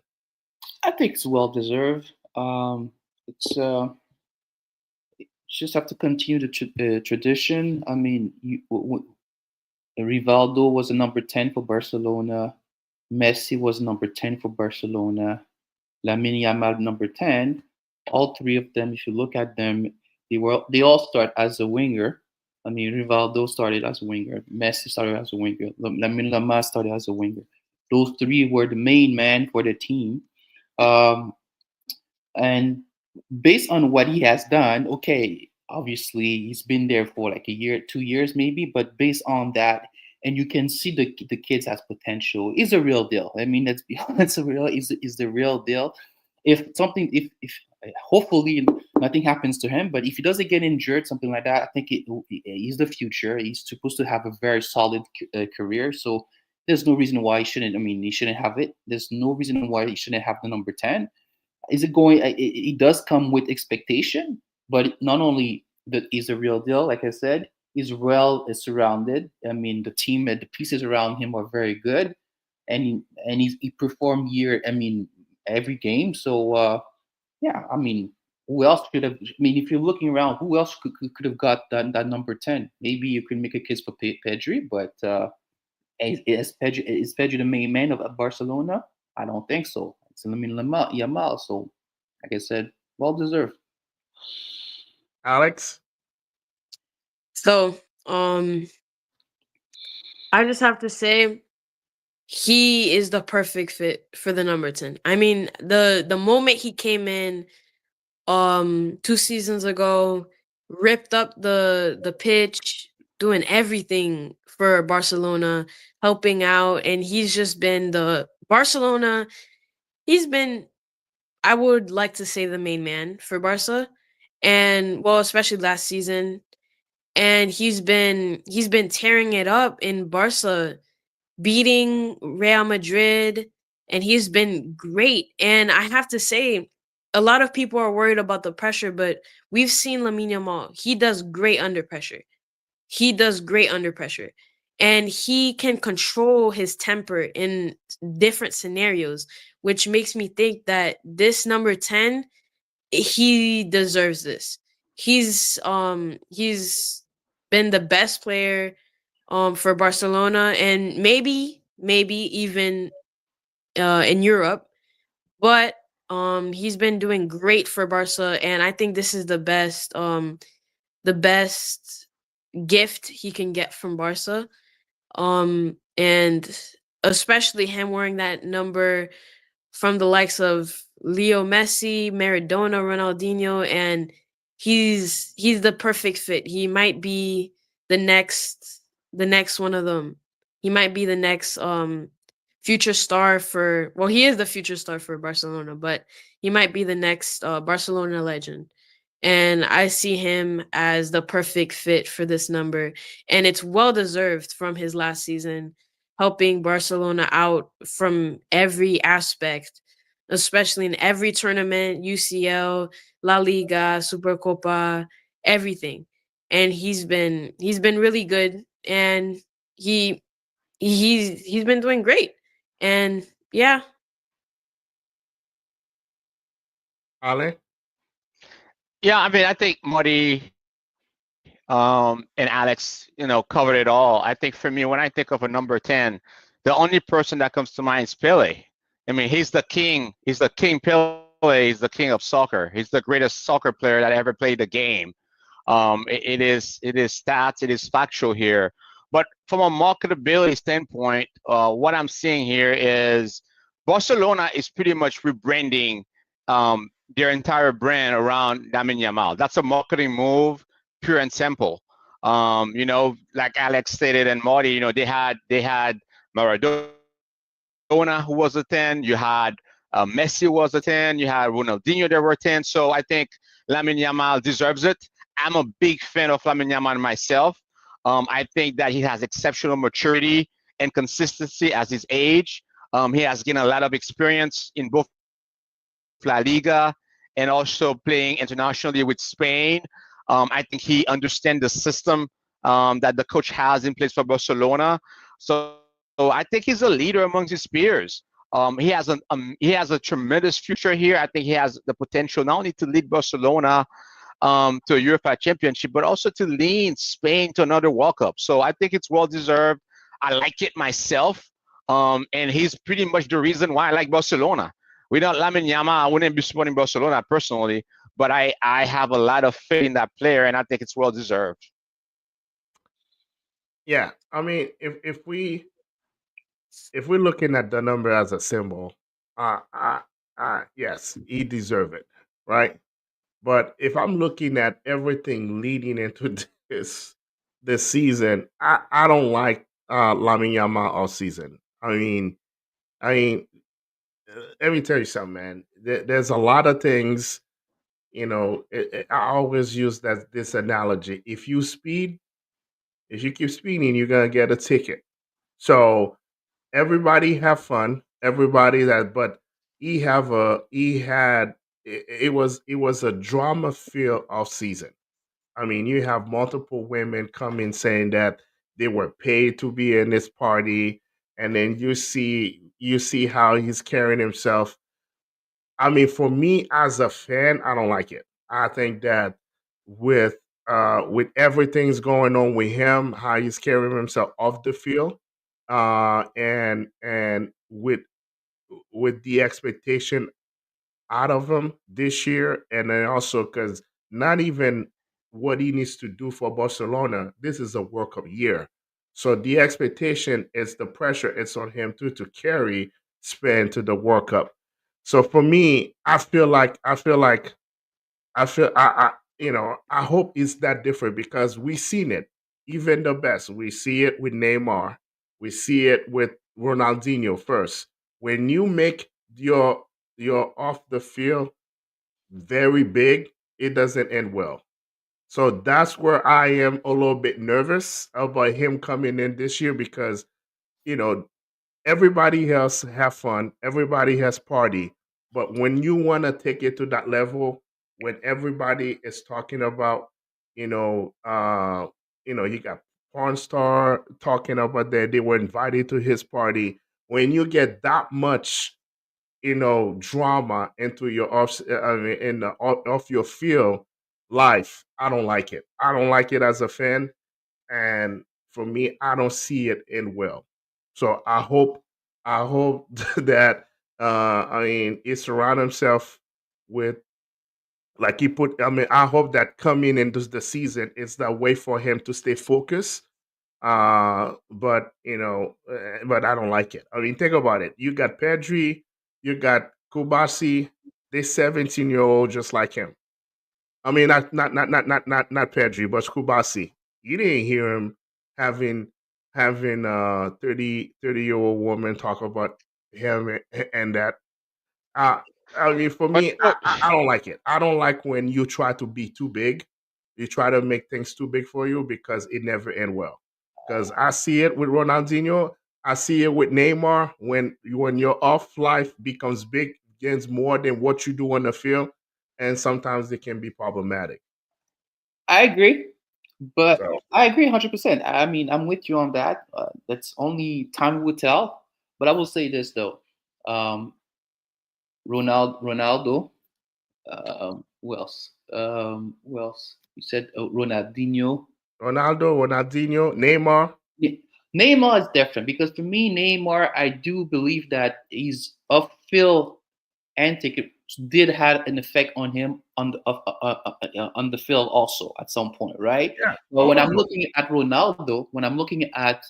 I think it's well deserved. It's just have to continue the tradition. I mean, Rivaldo was a number 10 for Barcelona. Messi was number 10 for Barcelona. Lamine Yamal number 10. All three of them, if you look at them, they all start as a winger. I mean, Rivaldo started as a winger. Messi started as a winger. Lamine Yamal started as a winger. Those three were the main man for the team. Um, and based on what he has done, okay, obviously he's been there for like a year, 2 years maybe, but based on that, and you can see the kids has potential. Is a real deal. I mean, let's be honest, is the real deal. If hopefully nothing happens to him, but if he doesn't get injured, something like that, I think he's the future. He's supposed to have a very solid career. So there's no reason why he shouldn't. I mean, he shouldn't have it. There's no reason why he shouldn't have the number 10. Is it going it does come with expectation, but not only that is a real deal, like I said, he's well surrounded. I mean, the pieces around him are very good, and he performed every game. So yeah, I mean, who else could have? I mean, if you're looking around, who else could have got that number 10? Maybe you can make a case for Pedri, but is Pedri the main man of Barcelona? I don't think so. It's Lamine Yamal. So, like I said, well deserved. Alex? So, I just have to say he is the perfect fit for the number 10. I mean, the moment he came in 2 seasons ago, ripped up the pitch, doing everything for Barcelona, helping out, and he's just been the Barcelona. He's been, I would like to say, the main man for Barca, and well, especially last season. And he's been tearing it up in Barca, beating Real Madrid, and he's been great. And I have to say, a lot of people are worried about the pressure, but we've seen Lamine Yamal. He does great under pressure. He does great under pressure. And he can control his temper in different scenarios, which makes me think that this number 10, he deserves this. He's been the best player for Barcelona, and maybe even in Europe, but he's been doing great for Barca, and I think this is the best gift he can get from Barca. And especially him wearing that number from the likes of Leo Messi, Maradona, Ronaldinho, and he's the perfect fit. He might be the next one of them. He might be the next future star for, well, he is the future star for Barcelona, but he might be the next Barcelona legend. And I see him as the perfect fit for this number. And it's well deserved from his last season, helping Barcelona out from every aspect, especially in every tournament, UCL, La Liga, Supercopa, everything. And he's been really good, and he he's been doing great. And yeah, Ale? Yeah, I mean, I think Marty and Alex, covered it all. I think for me, when I think of a number 10, the only person that comes to mind is Pele. I mean, he's the king. He's the king Pele. He's the king of soccer. He's the greatest soccer player that ever played the game. It is stats. It is factual here. But from a marketability standpoint, what I'm seeing here is Barcelona is pretty much rebranding their entire brand around Lamine Yamal. That's a marketing move, pure and simple. Like Alex stated and Marty, they had Maradona who was a 10. You had Messi was a 10. You had Ronaldinho that were 10. So I think Lamine Yamal deserves it. I'm a big fan of Lamine Yamal myself. I think that he has exceptional maturity and consistency as his age. He has gained a lot of experience in both La Liga and also playing internationally with Spain. I think he understands the system that the coach has in place for Barcelona. So I think he's a leader amongst his peers. He has a tremendous future here. I think he has the potential not only to lead Barcelona to a UEFA Championship, but also to lead Spain to another World Cup. So I think it's well deserved. I like it myself, and he's pretty much the reason why I like Barcelona. Without Lamine Yamal, I wouldn't be supporting Barcelona personally, but I have a lot of faith in that player, and I think it's well deserved. Yeah. I mean, if we're looking at the number as a symbol, yes, he deserve it, right? But if I'm looking at everything leading into this season, I don't like Lamine Yamal all season. I mean, let me tell you something, man. There's a lot of things. I always use this analogy. If you keep speeding, you're gonna get a ticket. So everybody have fun. Everybody but he had it was a drama filled off season. I mean, you have multiple women coming saying that they were paid to be in this party, and then you see how he's carrying himself. I mean, for me as a fan, I don't like it. I think that with everything's going on with him, how he's carrying himself off the field, and with the expectation out of him this year, and then also because not even what he needs to do for Barcelona, this is a World Cup year. So the expectation is the pressure it's on him too to carry Spain to the World Cup. So for me, I feel I hope it's that different because we seen it. Even the best. We see it with Neymar. We see it with Ronaldinho first. When you make your off the field very big, it doesn't end well. So that's where I am a little bit nervous about him coming in this year because you know everybody else have fun, everybody has party, but when you want to take it to that level, when everybody is talking about, you know, you got porn star talking about that they were invited to his party. When you get that much, drama into your I mean, in the off your field life, I don't like it. I don't like it as a fan, and for me, I don't see it in well. So I hope that he surround himself with like he put. I mean, I hope that coming into the season is that way for him to stay focused. But I don't like it. I mean, think about it. You got Pedri, you got Kubasi. They 17-year-old just like him. I mean, not Pedri, but Kubasi. You didn't hear him having 30-year-old woman talk about him and that. Uh, I mean, for But me, I don't like it. I don't like when you try to be too big. You try to make things too big for you because it never end well. Because I see it with Ronaldinho. I see it with Neymar. When your off life becomes big, gains more than what you do on the field, and sometimes it can be problematic. I agree, but So I agree 100%. I mean, I'm with you on that. That's only time will tell. But I will say this though, um, Ronaldo. Who else? Who else? You said Ronaldinho. Ronaldinho, Neymar. Ne- Neymar is different because for me, Neymar, I do believe that he's off field antic did have an effect on him on the field also at some point, right? Yeah, But both when of I'm them. looking at Ronaldo, when I'm looking at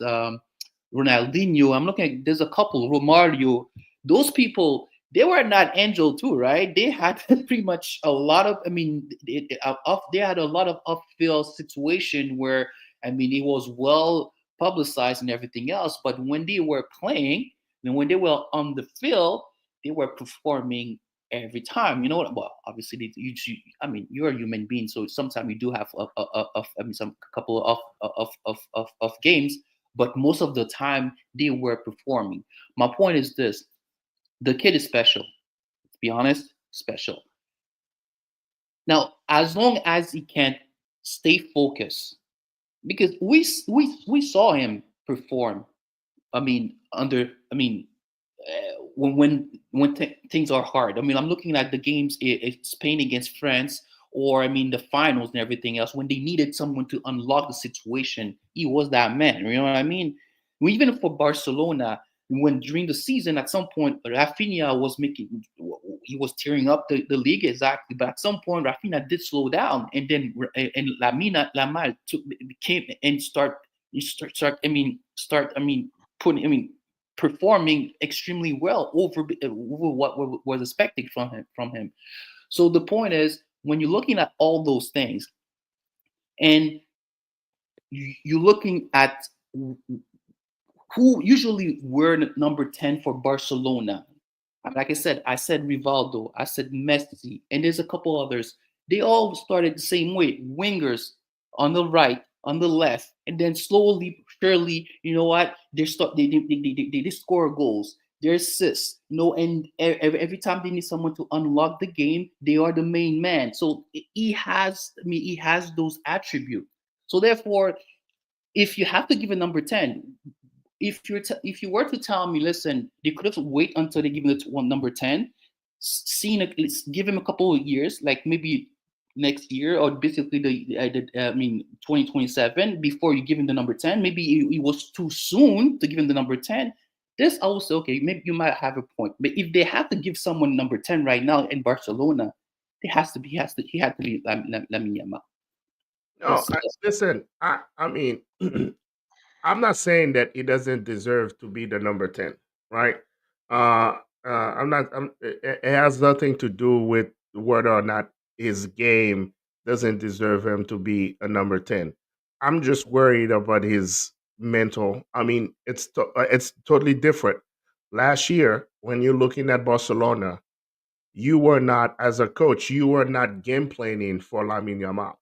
Ronaldinho, I'm looking at there's a couple Romario. Those people they were not angel too, right? They had pretty much a lot of. I mean, they had a lot of off field situation where I mean it was well publicized and everything else. But when they were playing and when they were on the field, they were performing every time. You know what? Well, obviously, I mean, you're a human being, so sometimes you do have I mean, some couple of games, but most of the time they were performing. My point is this: the kid is special. To be honest, special. Now, as long as he can stay focused, because we saw him perform. I mean, when things are hard. I mean, I'm looking at the games Spain against France, or I mean the finals and everything else. When they needed someone to unlock the situation, he was that man. You know what I mean? Even for Barcelona, when during the season, at some point, Rafinha was he was tearing up the league exactly. But at some point, Rafinha did slow down, and then Lamine Yamal came and putting. I mean performing extremely well over what was expected from him. So the point is, when you're looking at all those things, and you're looking at who usually were number 10 for Barcelona. Like I said Rivaldo, I said Messi, and there's a couple others. They all started the same way: wingers on the right, on the left, and then slowly, surely, you know what? They score goals. They assist, and every time they need someone to unlock the game, they are the main man. So he has those attributes. So therefore, if you have to give a number 10, if you were to tell me, listen, they could have wait until they give him the one number 10, give him a couple of years, like maybe next year, or basically 2027 before you give him the number 10. Maybe it was too soon to give him the number 10. This I will say, okay, maybe you might have a point. But if they have to give someone number 10 right now in Barcelona, he had to be Lamine Yamal. No, listen. I mean, I'm not saying that he doesn't deserve to be the number 10, right? I'm not. it has nothing to do with whether or not his game doesn't deserve him to be a number 10. I'm just worried about his mental. I mean, it's totally different. Last year, when you're looking at Barcelona, you were not, as a coach, you were not game planning for Lamine Yamal,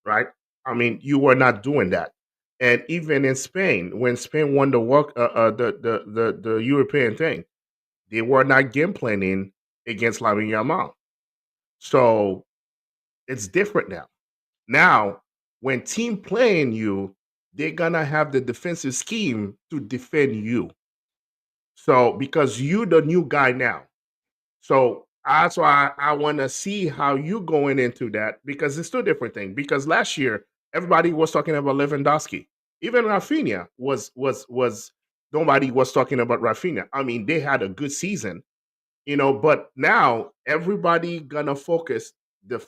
right? I mean, you were not doing that. And even in Spain, when Spain won the work, the European thing, they were not game planning against Lamine Yamal. So it's different now. Now, when team playing you, they're gonna have the defensive scheme to defend you. So because you the new guy now, so that's why I want to see how you going into that, because it's two different things. Because last year everybody was talking about Lewandowski, even Rafinha was nobody was talking about Rafinha. I mean, they had a good season, but now everybody gonna focus the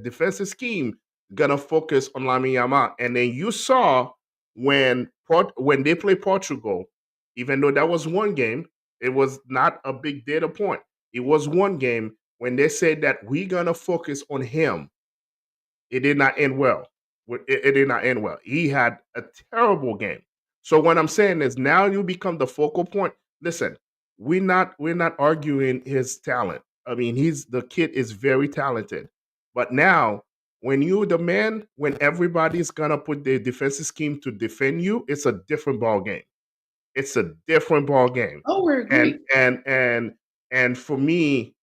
defensive scheme gonna focus on Lamine Yamal, and then you saw when they play Portugal, even though that was one game, it was not a big data point. It was one game when they said that we're gonna focus on him. It did not end well. It did not end well. He had a terrible game. So what I'm saying is now you become the focal point. Listen, we're not arguing his talent. I mean, the kid is very talented. But now when you the man, when everybody's gonna put their defensive scheme to defend you, it's a different ball game. It's a different ball game. Oh, we're And agreed. and for me,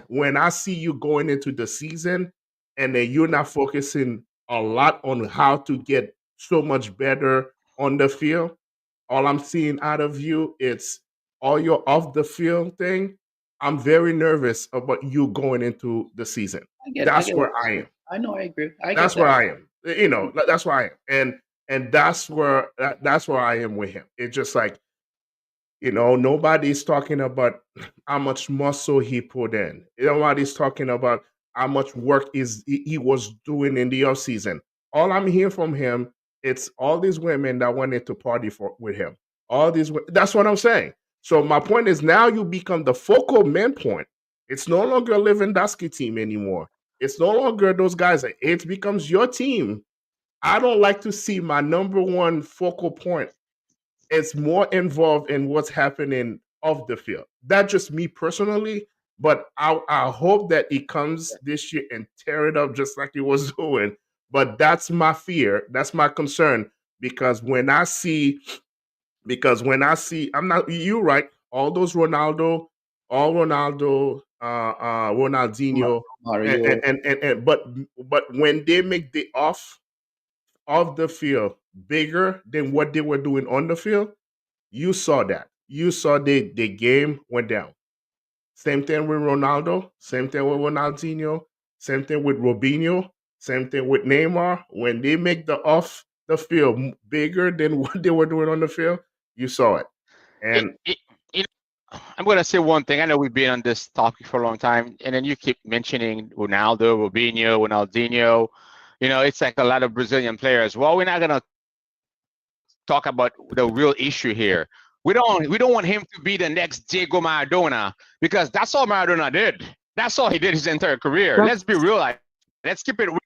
when I see you going into the season and then you're not focusing a lot on how to get so much better on the field, all I'm seeing out of you, it's all your off the field thing. I'm very nervous about you going into the season. I get it. I That's get where it. I am. I know. I agree. I get That's where that. I am. That's where I am. And that's where I am with him. It's just like, nobody's talking about how much muscle he put in. Nobody's talking about how much work he was doing in the off season. All I'm hearing from him, it's all these women that wanted to party with him. That's what I'm saying. So my point is now you become the focal main point. It's no longer a Lewandowski team anymore. It's no longer those guys. It becomes your team. I don't like to see my number one focal point. It's more involved in what's happening off the field. That's just me personally, but I hope that he comes this year and tear it up just like he was doing. But that's my fear. That's my concern, because I'm not, you right, all those Ronaldinho, Mario. but when they make the off the field bigger than what they were doing on the field, you saw that. You saw the game went down. Same thing with Ronaldo. Same thing with Ronaldinho. Same thing with Robinho. Same thing with Neymar. When they make the off the field bigger than what they were doing on the field, you saw it. It, And it, you know, I'm gonna say one thing. I know we've been on this topic for a long time, and then you keep mentioning Ronaldo, Robinho, Ronaldinho. It's like a lot of Brazilian players. Well, we're not gonna talk about the real issue here. We don't want him to be the next Diego Maradona, because that's all Maradona did. That's all he did his entire career. Let's be real. Let's keep it real.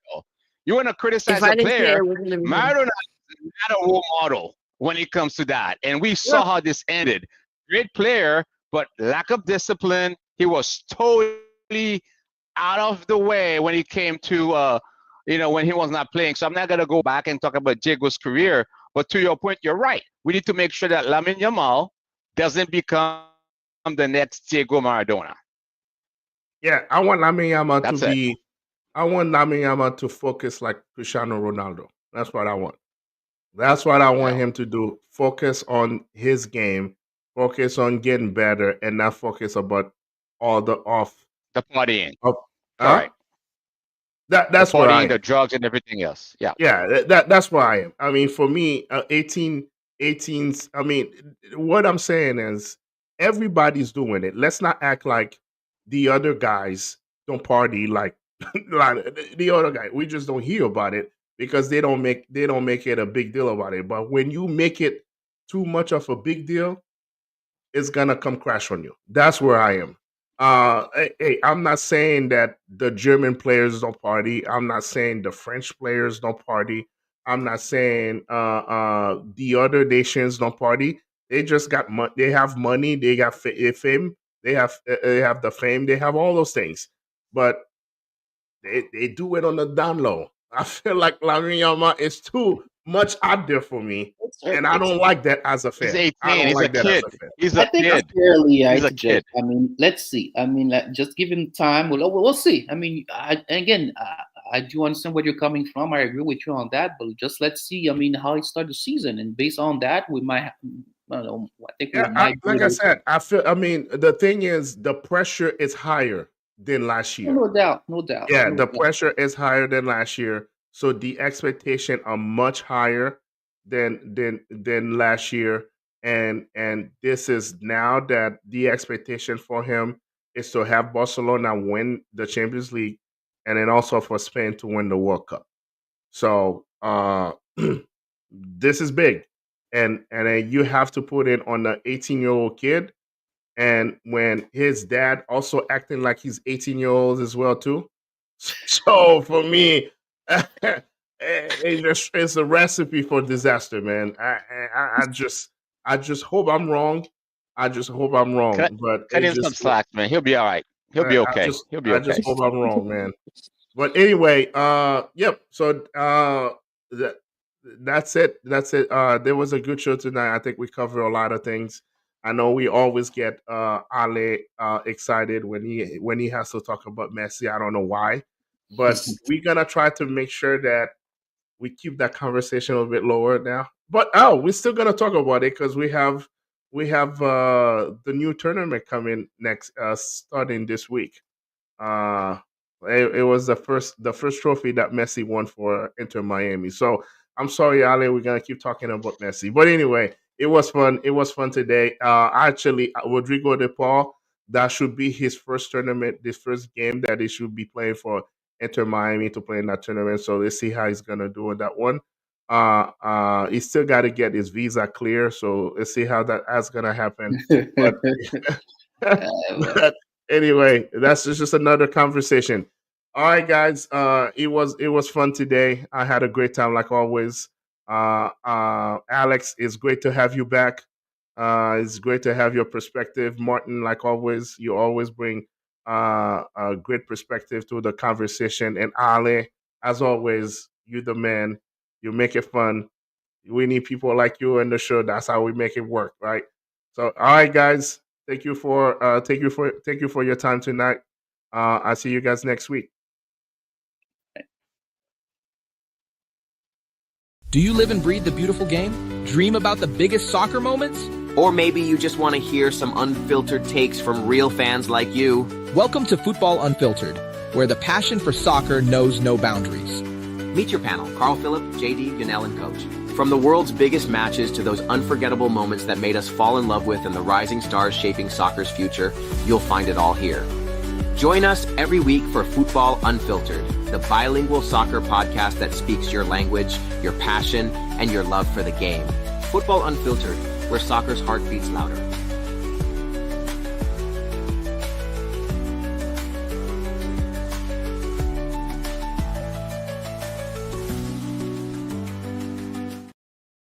You want to If criticize I a didn't say it, player, it wasn't gonna be him. Maradona is not a role model when it comes to that. And we yeah, saw how this ended. Great player, but lack of discipline. He was totally out of the way when it came to when he was not playing. So I'm not gonna go back and talk about Diego's career. But to your point, you're right. We need to make sure that Lamine Yamal doesn't become the next Diego Maradona. yeah, I want Lamine Yamal to That's it. be. I want Lamine Yamal to focus like Cristiano Ronaldo. That's what I want. That's what I want Yeah. him to do. Focus on his game, focus on getting better, and not focus about all the off. The partying. Of, huh? Correct. That's the where I partying, am. the drugs, and everything else. Yeah. Yeah, that's where I am. I mean, for me, 18's. I mean, what I'm saying is everybody's doing it. Let's not act like the other guys don't party like, like the other guy. We just don't hear about it because they don't make it a big deal about it. But when you make it too much of a big deal, it's gonna come crash on you. That's where I am. Hey, I'm not saying that the German players don't party. I'm not saying the French players don't party. I'm not saying the other nations don't party. They just got money. They have money. They got fame. They have the fame. They have all those things, but they do it on the down low. I feel like Lamine Yamal is too much out there for me, and I don't like that as a He's fan. 18. I don't He's a like that as kid. a fan. He's I a think kid. it's fairly He's a to judge. kid. I mean, let's see. I mean, just give him time. We'll see. I mean, I do understand where you're coming from. I agree with you on that. But just let's see. I mean, how it started the season, and based on that, we might. I don't know. I think we Yeah, might. like I said, I feel. I mean, the thing is, the pressure is higher than last year. No doubt. No doubt. Yeah, No the doubt. pressure is higher than last year, so the expectation are much higher than last year, and this is now that the expectation for him is to have Barcelona win the Champions League, and then also for Spain to win the World Cup. So this is big, and then you have to put it on the 18-year-old kid, and when his dad also acting like he's 18-year-old as well too. So for me, it's a recipe for disaster, man. I just hope I'm wrong. I just hope I'm wrong, Cut, but cut it him some just slack, man. He'll be all right. He'll be I okay. just He'll be I okay. just hope I'm wrong, man. But anyway, yep. So that that's it. That's it. There was a good show tonight. I think we covered a lot of things. I know we always get Ale excited when he has to talk about Messi. I don't know why, but we're gonna try to make sure that we keep that conversation a little bit lower now. But we're still gonna talk about it because we have the new tournament coming next, starting this week. Uh, it was the first trophy that Messi won for Inter Miami. So I'm sorry, Ale, we're gonna keep talking about Messi. But anyway, it was fun. It was fun today. Actually, Rodrigo De Paul, that should be his first tournament, this first game that he should be playing for Inter Miami to play in that tournament. So let's see how he's gonna do in that one. He still got to get his visa clear. So let's see how that's gonna happen. But but anyway, that's just another conversation. All right, guys. It was fun today. I had a great time, like always. Alex, it's great to have you back. It's great to have your perspective, Martin. Like always, you always bring a great perspective to the conversation. And Ale, as always, you the man. You make it fun. We need people like you in the show. That's how we make it work, right? So, all right, guys. Thank you for your time tonight. I'll see you guys next week. Do you live and breathe the beautiful game? Dream about the biggest soccer moments? Or maybe you just want to hear some unfiltered takes from real fans like you. Welcome to Futbol Unfiltered, where the passion for soccer knows no boundaries. Meet your panel, Carl Phillip, JD, Yanel, and Coach. From the world's biggest matches to those unforgettable moments that made us fall in love with and the rising stars shaping soccer's future, you'll find it all here. Join us every week for Futbol Unfiltered, the bilingual soccer podcast that speaks your language, your passion, and your love for the game. Futbol Unfiltered, where soccer's heart beats louder.